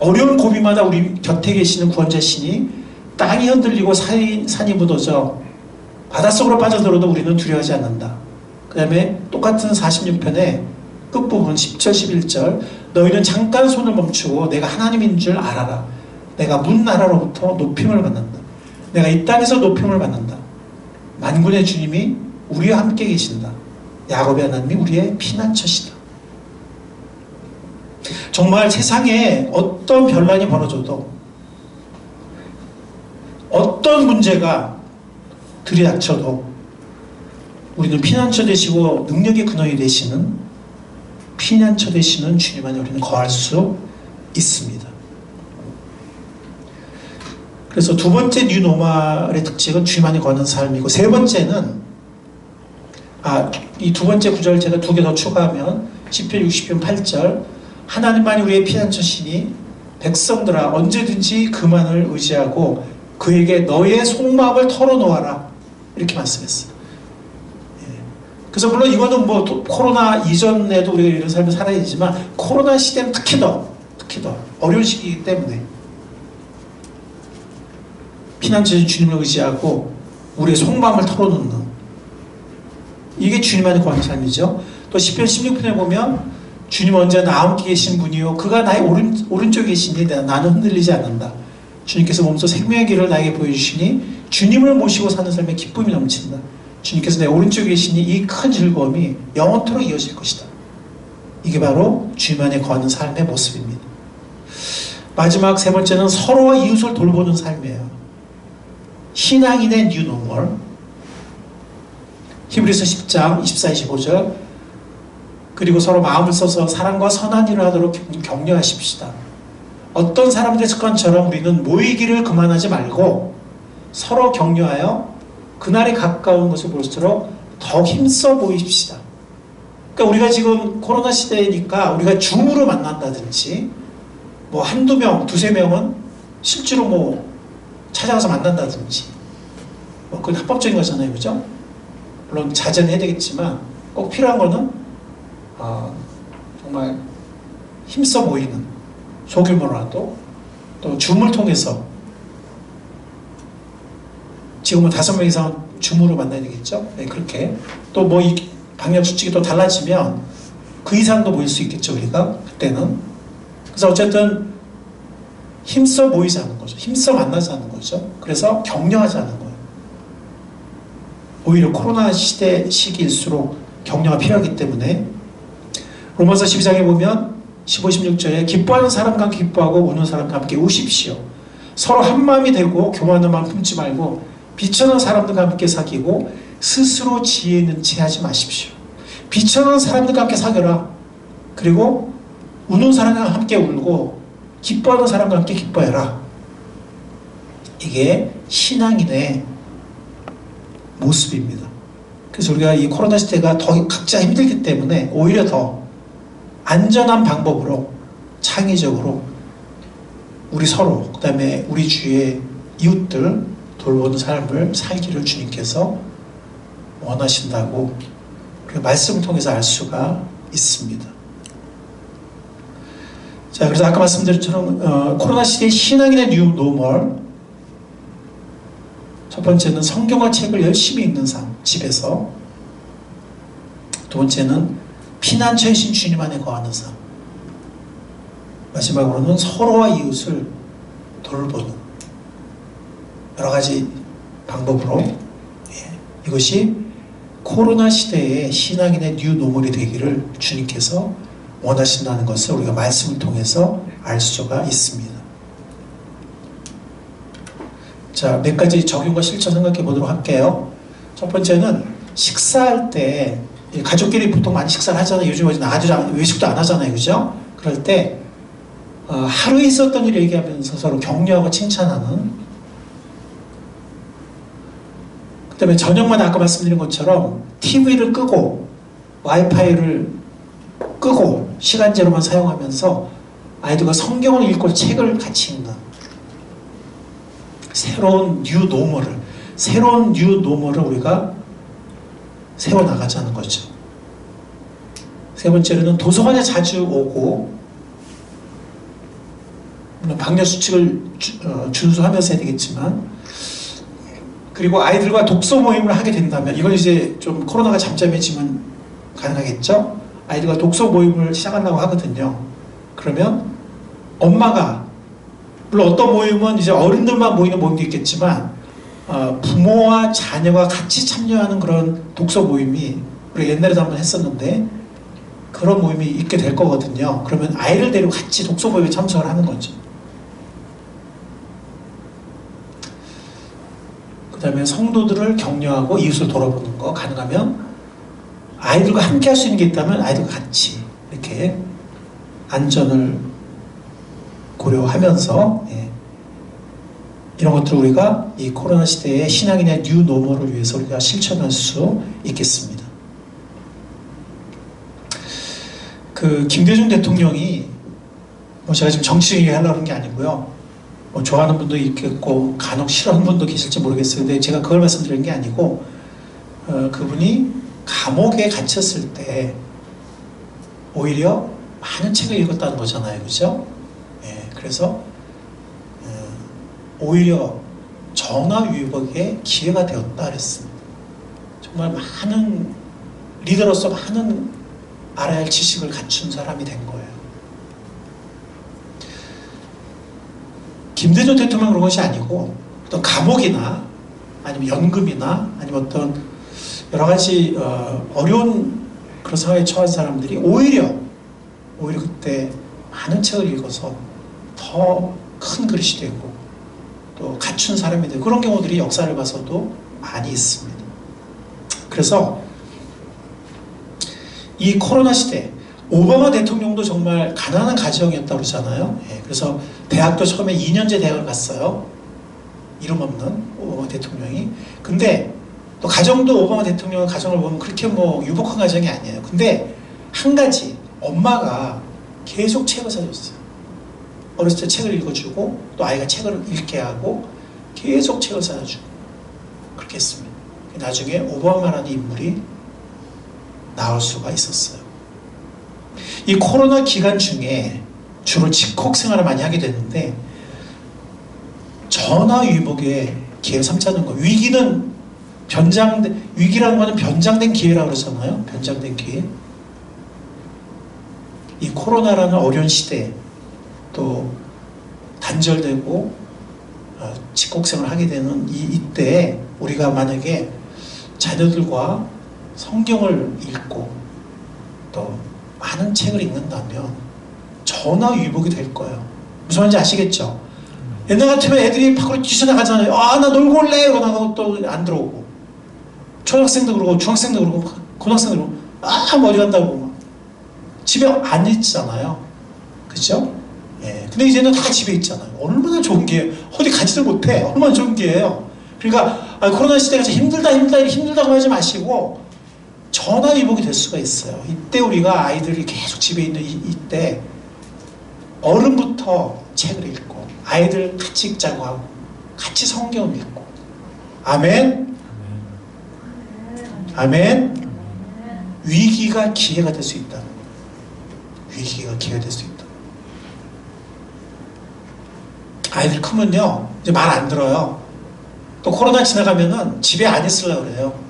어려운 고비마다 우리 곁에 계시는 구원자시니 땅이 흔들리고 산이 묻어져 바닷속으로 빠져들어도 우리는 두려워하지 않는다. 그 다음에 똑같은 46편에 끝부분 10절 11절 너희는 잠깐 손을 멈추고 내가 하나님인 줄 알아라. 내가 문 나라로부터 높임을 받는다. 내가 이 땅에서 높임을 받는다. 만군의 주님이 우리와 함께 계신다. 야곱의 하나님이 우리의 피난처시다. 정말 세상에 어떤 변란이 벌어져도, 어떤 문제가 들이닥쳐도 우리는 피난처 되시고 능력의 근원이 되시는, 피난처 되시는 주님 안에 우리는 거할 수 있습니다. 그래서 두 번째 뉴노멀의 특징은 주님 안에 거하는 삶이고, 세 번째는 이 두 번째 구절 제가 두 개 더 추가하면 시편 60편 8절, 하나님만이 우리의 피난처시니 백성들아 언제든지 그만을 의지하고 그에게 너의 속마음을 털어놓아라, 이렇게 말씀했어요. 그래서 물론 이거는 뭐 코로나 이전에도 우리가 이런 삶을 살아야 되지만, 코로나 시대는 특히 더 어려운 시기이기 때문에 피난처인 주님을 의지하고 우리의 속마음을 털어놓는, 이게 주님 안에 거하는 삶이죠. 또 시편 16편에 보면 주님 언제나 나와 함께 계신 분이요 그가 나의 오른쪽에 계시니 나는 흔들리지 않는다. 주님께서 몸소 생명의 길을 나에게 보여주시니 주님을 모시고 사는 삶에 기쁨이 넘친다. 주님께서 내 오른쪽에 계시니 이 큰 즐거움이 영원토록 이어질 것이다. 이게 바로 주님 안에 거하는 삶의 모습입니다. 마지막 세 번째는 서로와 이웃을 돌보는 삶이에요. 신앙인의 뉴노멀. 히브리서 10장 24, 25절, 그리고 서로 마음을 써서 사랑과 선한 일을 하도록 격려하십시다. 어떤 사람들의 습관처럼 우리는 모이기를 그만하지 말고 서로 격려하여 그날이 가까운 것을 볼수록 더 힘써 보입시다. 그러니까 우리가 지금 코로나 시대니까 우리가 줌으로 만난다든지, 뭐 한두 명, 두세 명은 실제로 뭐 찾아가서 만난다든지, 뭐 그건 합법적인 거잖아요, 그죠? 물론 자제는 해야 되겠지만 꼭 필요한 거는 정말 힘써 모이는, 소규모라도 또 줌을 통해서, 지금은 5명 이상 줌으로 만나야 되겠죠? 네, 그렇게 또 뭐 이 방역 수칙이 또 달라지면 그 이상도 모일 수 있겠죠, 우리가 그때는. 그래서 어쨌든 힘써 모이자는 거죠. 힘써 만나자는 거죠. 그래서 격려하자는 거예요. 오히려 코로나 시기일수록 격려가 필요하기 때문에 로마서 12장에 보면 15, 16절에 기뻐하는 사람과 함께 기뻐하고 우는 사람과 함께 우십시오. 서로 한마음이 되고 교만한 마음 품지 말고 비천한 사람들과 함께 사귀고 스스로 지혜 있는 채 하지 마십시오. 비천한 사람들과 함께 사귀라. 그리고 우는 사람과 함께 울고 기뻐하는 사람과 함께 기뻐해라. 이게 신앙인의 모습입니다. 그래서 우리가 이 코로나 시대가 더 각자 힘들기 때문에 오히려 더 안전한 방법으로 창의적으로 우리 서로, 그 다음에 우리 주위의 이웃들 돌보는 삶을 살기를 주님께서 원하신다고 그 말씀을 통해서 알 수가 있습니다. 자, 그래서 아까 말씀드린 것처럼 코로나 시대의 신앙인의 뉴노멀, 첫 번째는 성경과 책을 열심히 읽는 삶, 집에서. 두 번째는 피난처이신 주님 안에 거하는 삶. 마지막으로는 서로와 이웃을 돌보는 여러 가지 방법으로, 이것이 코로나 시대의 신앙인의 뉴노멀이 되기를 주님께서 원하신다는 것을 우리가 말씀을 통해서 알 수가 있습니다. 자, 몇 가지 적용과 실천 생각해 보도록 할게요. 첫 번째는 식사할 때, 가족끼리 보통 많이 식사를 하잖아요. 요즘 외식도 안 하잖아요, 그죠? 그럴 때 하루에 있었던 일을 얘기하면서 서로 격려하고 칭찬하는. 그 다음에 저녁마다 아까 말씀드린 것처럼 TV를 끄고 와이파이를 끄고 시간제로만 사용하면서 아이들과 성경을 읽고 책을 같이 읽는 새로운 뉴노멀을 우리가 세워나가자는 거죠. 세 번째로는 도서관에 자주 오고, 물론 방역 수칙을 준수하면서 해야 되겠지만, 그리고 아이들과 독서 모임을 하게 된다면, 이건 이제 좀 코로나가 잠잠해지면 가능하겠죠? 아이들과 독서 모임을 시작하려고 하거든요. 그러면 엄마가, 물론 어떤 모임은 이제 어른들만 모이는 모임도 있겠지만 부모와 자녀가 같이 참여하는 그런 독서 모임이 우리 옛날에도 한번 했었는데 그런 모임이 있게 될 거거든요. 그러면 아이를 데리고 같이 독서 모임에 참석을 하는 거죠. 그 다음에 성도들을 격려하고 이웃을 돌아보는 거, 가능하면 아이들과 함께 할 수 있는 게 있다면 아이들과 같이 이렇게 안전을 고려하면서 이런 것들을 우리가 이 코로나 시대의 신앙인의 뉴노멀을 위해서 우리가 실천할 수 있겠습니다. 그 김대중 대통령이 제가 지금 정치 얘기하려고 하는 게 아니고요. 좋아하는 분도 있겠고 간혹 싫어하는 분도 계실지 모르겠어요. 근데 제가 그걸 말씀드리는 게 아니고 그분이 감옥에 갇혔을 때 오히려 많은 책을 읽었다는 거잖아요. 그죠? 그래서 오히려 전화위복의 기회가 되었다 그랬습니다. 정말 많은 리더로서 많은 알아야 할 지식을 갖춘 사람이 된 거예요. 김대중 대통령 그런 것이 아니고 어떤 감옥이나 아니면 연금이나 아니면 어떤 여러 가지 어려운 그런 상황에 처한 사람들이 오히려 그때 많은 책을 읽어서 더 큰 그릇이 되고 또 갖춘 사람이 되고 그런 경우들이 역사를 봐서도 많이 있습니다. 그래서 이 코로나 시대 오바마 대통령도 정말 가난한 가정이었다고 그러잖아요. 그래서 대학도 처음에 2년제 대학을 갔어요. 이름 없는 오바마 대통령이. 근데 또 가정도 오바마 대통령 가정을 보면 그렇게 유복한 가정이 아니에요. 근데 한 가지 엄마가 계속 책을 사줬어요. 어렸을 때 책을 읽어주고 또 아이가 책을 읽게 하고 계속 책을 사주고 그렇게 했습니다. 나중에 오바마라는 인물이 나올 수가 있었어요. 이 코로나 기간 중에 주로 집콕 생활을 많이 하게 됐는데 전화위복의 기회를 삼자는 거예요. 위기라는 거는 변장된 기회라고 그러잖아요. 변장된 기회. 이 코로나라는 어려운 시대 또 단절되고 집콕생을 하게 되는 이때 우리가 만약에 자녀들과 성경을 읽고 또 많은 책을 읽는다면 전화위복이 될 거예요. 무슨 말인지 아시겠죠? 옛날 같으면 애들이 밖으로 뛰쳐나가잖아요. 나 놀고 올래! 이러고 나가고 또 안 들어오고 초등학생도 그러고 중학생도 그러고 고등학생도 그러고 어디 간다고 막. 집에 안 있잖아요. 그죠? 근데 이제는 다 집에 있잖아요. 얼마나 좋은 게 어디 가지도 못해. 얼마나 좋은 게예요. 그러니까 코로나 시대가 힘들다고 하지 마시고 전화위복이 될 수가 있어요. 이때 우리가 아이들이 계속 집에 있는 이때 어른부터 책을 읽고 아이들 같이 읽자고 하고 같이 성경을 읽고 아멘. 아멘. 위기가 기회가 될 수 있다는 거예요. 위기가 기회가 될 수 있다. 아이들 크면요 이제 말 안 들어요. 또 코로나 지나가면은 집에 안 있으려고 그래요.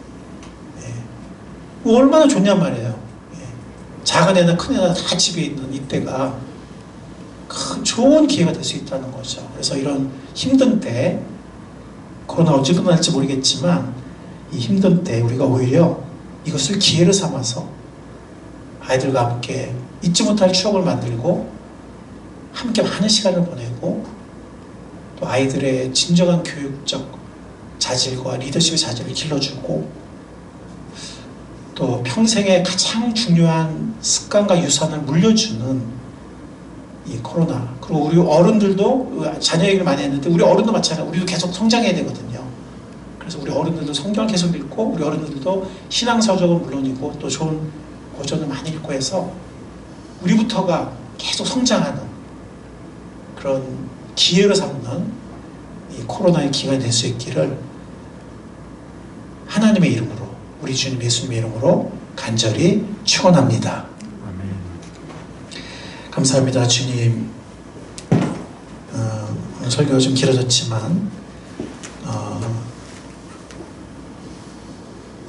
얼마나 좋냔 말이에요. 작은 애나 큰 애나 다 집에 있는 이때가 좋은 기회가 될 수 있다는 거죠. 그래서 이런 힘든 때 코로나 언제 끝날지 모르겠지만 이 힘든 때 우리가 오히려 이것을 기회를 삼아서 아이들과 함께 잊지 못할 추억을 만들고 함께 많은 시간을 보내고 또 아이들의 진정한 교육적 자질과 리더십의 자질을 길러주고 또 평생의 가장 중요한 습관과 유산을 물려주는 이 코로나. 그리고 우리 어른들도 자녀 얘기를 많이 했는데 우리 어른도 마찬가지로 우리도 계속 성장해야 되거든요. 그래서 우리 어른들도 성경을 계속 읽고 우리 어른들도 신앙서적은 물론이고 또 좋은 고전을 많이 읽고 해서 우리부터가 계속 성장하는 그런 기회를 삼는 이 코로나의 기간이 될 수 있기를 하나님의 이름으로 우리 주님 예수님의 이름으로 간절히 축원합니다. 감사합니다. 주님, 오늘 설교가 좀 길어졌지만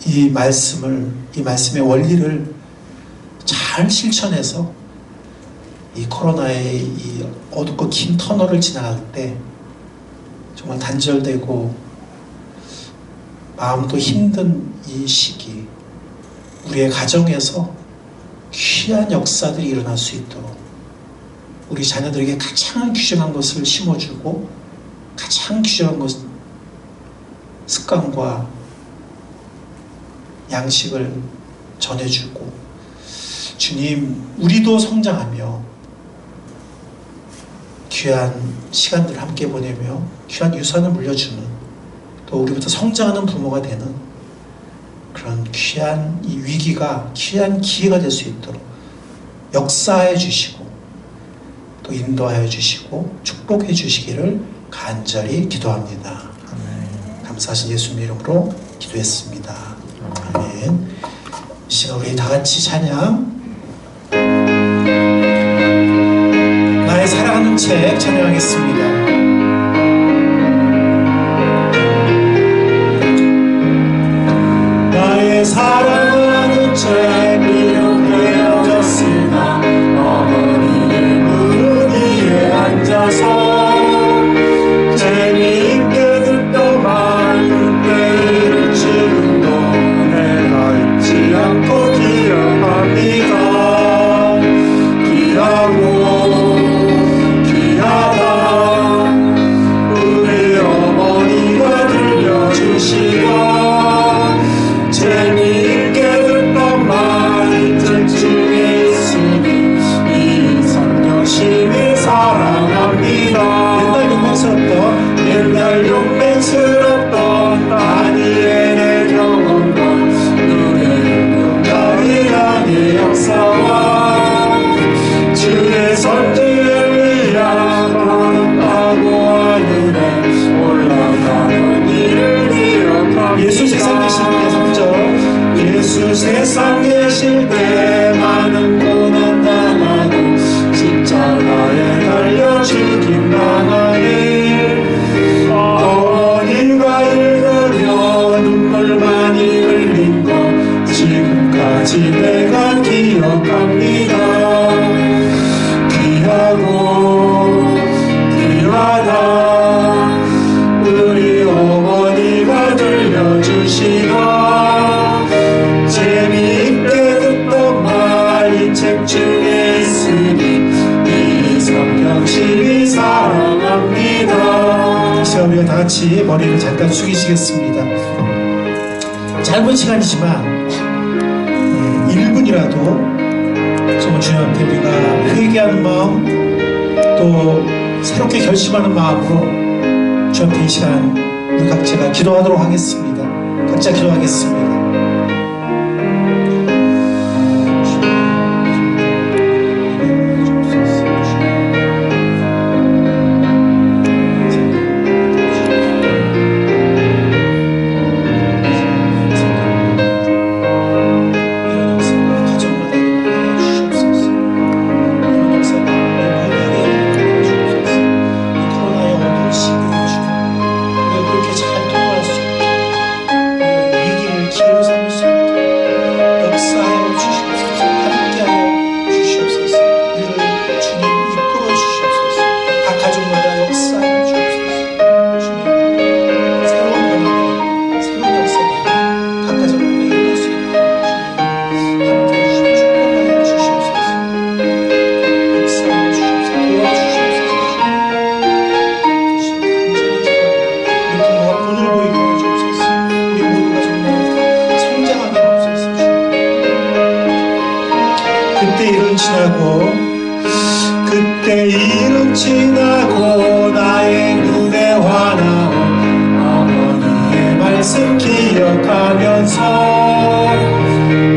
이 말씀의 원리를 잘 실천해서 이 코로나의 이 어둡고 긴 터널을 지나갈 때 정말 단절되고 마음도 힘든 이 시기 우리의 가정에서 귀한 역사들이 일어날 수 있도록 우리 자녀들에게 가장 귀중한 것을 심어주고 가장 귀중한 것 습관과 양식을 전해주고 주님 우리도 성장하며 귀한 시간들을 함께 보내며 귀한 유산을 물려주는 또 우리부터 성장하는 부모가 되는 그런 귀한 이 위기가 귀한 기회가 될 수 있도록 역사해 주시고 또 인도하여 주시고 축복해 주시기를 간절히 기도합니다. 감사하신 예수님 이름으로 기도했습니다. 아멘. 이 시간 우리 다 같이 찬양 나의 사랑하는 책 찬양하겠습니다. 나의 사랑하는 책 미혹되어졌으나 어머니의 무릎 위에 앉아서 재미있게 듣던 말 그때를 지금도 내가 잊지 않고 기억합니다. 귀하고 귀하다 우리 어머니가 들려주시던 재미있게 듣던 말 이때쯤에 있으니 이 성령심이 사랑합니다. 옛날 용맹스럽던 다니엘의 경험과 누레의 용감이라는 역사와 주의 선지 엘리야 걸었다고 하늘에 올라가는 일을 기억합니다. 예수 세상 계실 때 3절 예수 세상 계실 때 많은 고난 당하고 십자가에 달려 죽임 당하니 어머니가 읽으며 눈물 많이 흘린 거 지금까지 내가 기억합니다. 귀하고 귀하다 우리 어머니가 들려주시던 재미있게 듣던 말 이 책 중에 있으니 이 성령심이 사랑합니다. 이 시간 우리가 다같이 머리를 잠깐 숙이시겠습니다. 짧은 시간이지만 1분이라도 정말 주님 앞에 우리가 회개하는 마음 또 새롭게 결심하는 마음으로 주님 앞에 이 시간 우리 각자가 기도하도록 하겠습니다. 각자 기도하겠습니다. 그때 일은 지나고 나의 눈에 환하온 어머니의 말씀 기억하면서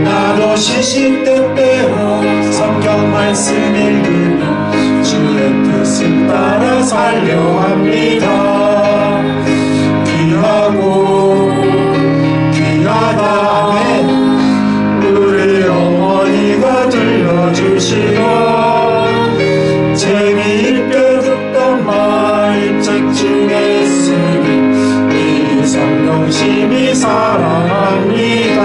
나도 시시때때로 성경 말씀 읽으며 주의 뜻을 따라 살려 합니다. 귀하고 귀하다 아멘. 우리 어머니가 들려주시던 재미있게 듣던 말 이 책 중에 있으니 이 성령심이 사랑합니다.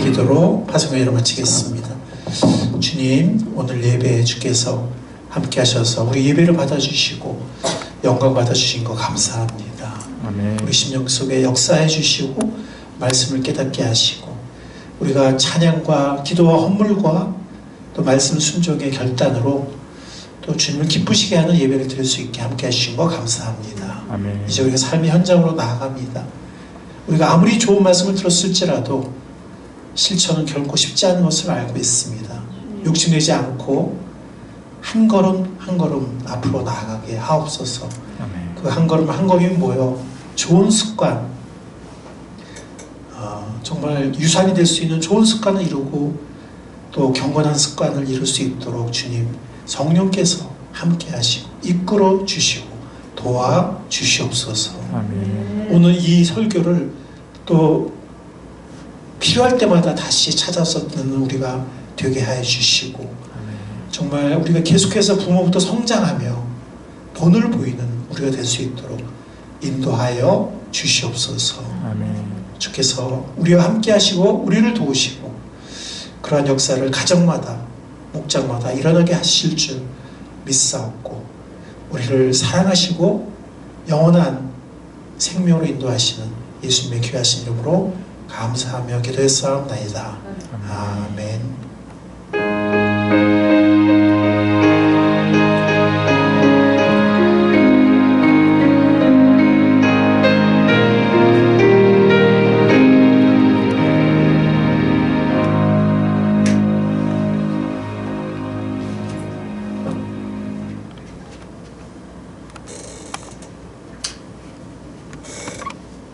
기도로 파송의 예로 마치겠습니다. 주님 오늘 예배에 주께서 함께 하셔서 우리 예배를 받아주시고 영광 받아주신 거 감사합니다. 아멘. 우리 심령 속에 역사해 주시고 말씀을 깨닫게 하시고 우리가 찬양과 기도와 헌물과 또 말씀 순종의 결단으로 또 주님을 기쁘시게 하는 예배를 드릴 수 있게 함께 하신 거 감사합니다. 아멘. 이제 우리가 삶의 현장으로 나아갑니다. 우리가 아무리 좋은 말씀을 들었을지라도 실천은 결코 쉽지 않은 것을 알고 있습니다. 욕심내지 않고 한 걸음 한 걸음 앞으로 나아가게 하옵소서. 아멘. 그 한 걸음 한 걸음이 뭐요? 좋은 습관, 정말 유산이 될 수 있는 좋은 습관을 이루고 또 경건한 습관을 이룰 수 있도록 주님 성령께서 함께 하시고 이끌어 주시고 도와 주시옵소서. 아멘. 오늘 이 설교를 또 필요할 때마다 다시 찾아서 듣는 우리가 되게 하여 주시고 정말 우리가 계속해서 부모부터 성장하며 본을 보이는 우리가 될 수 있도록 인도하여 주시옵소서. 아멘. 주께서 우리와 함께 하시고 우리를 도우시고 그러한 역사를 가정마다 목장마다 일어나게 하실 줄 믿사옵고 우리를 사랑하시고 영원한 생명으로 인도하시는 예수님의 귀하신 이름으로 감사하며 기도했사옵나이다. 아멘.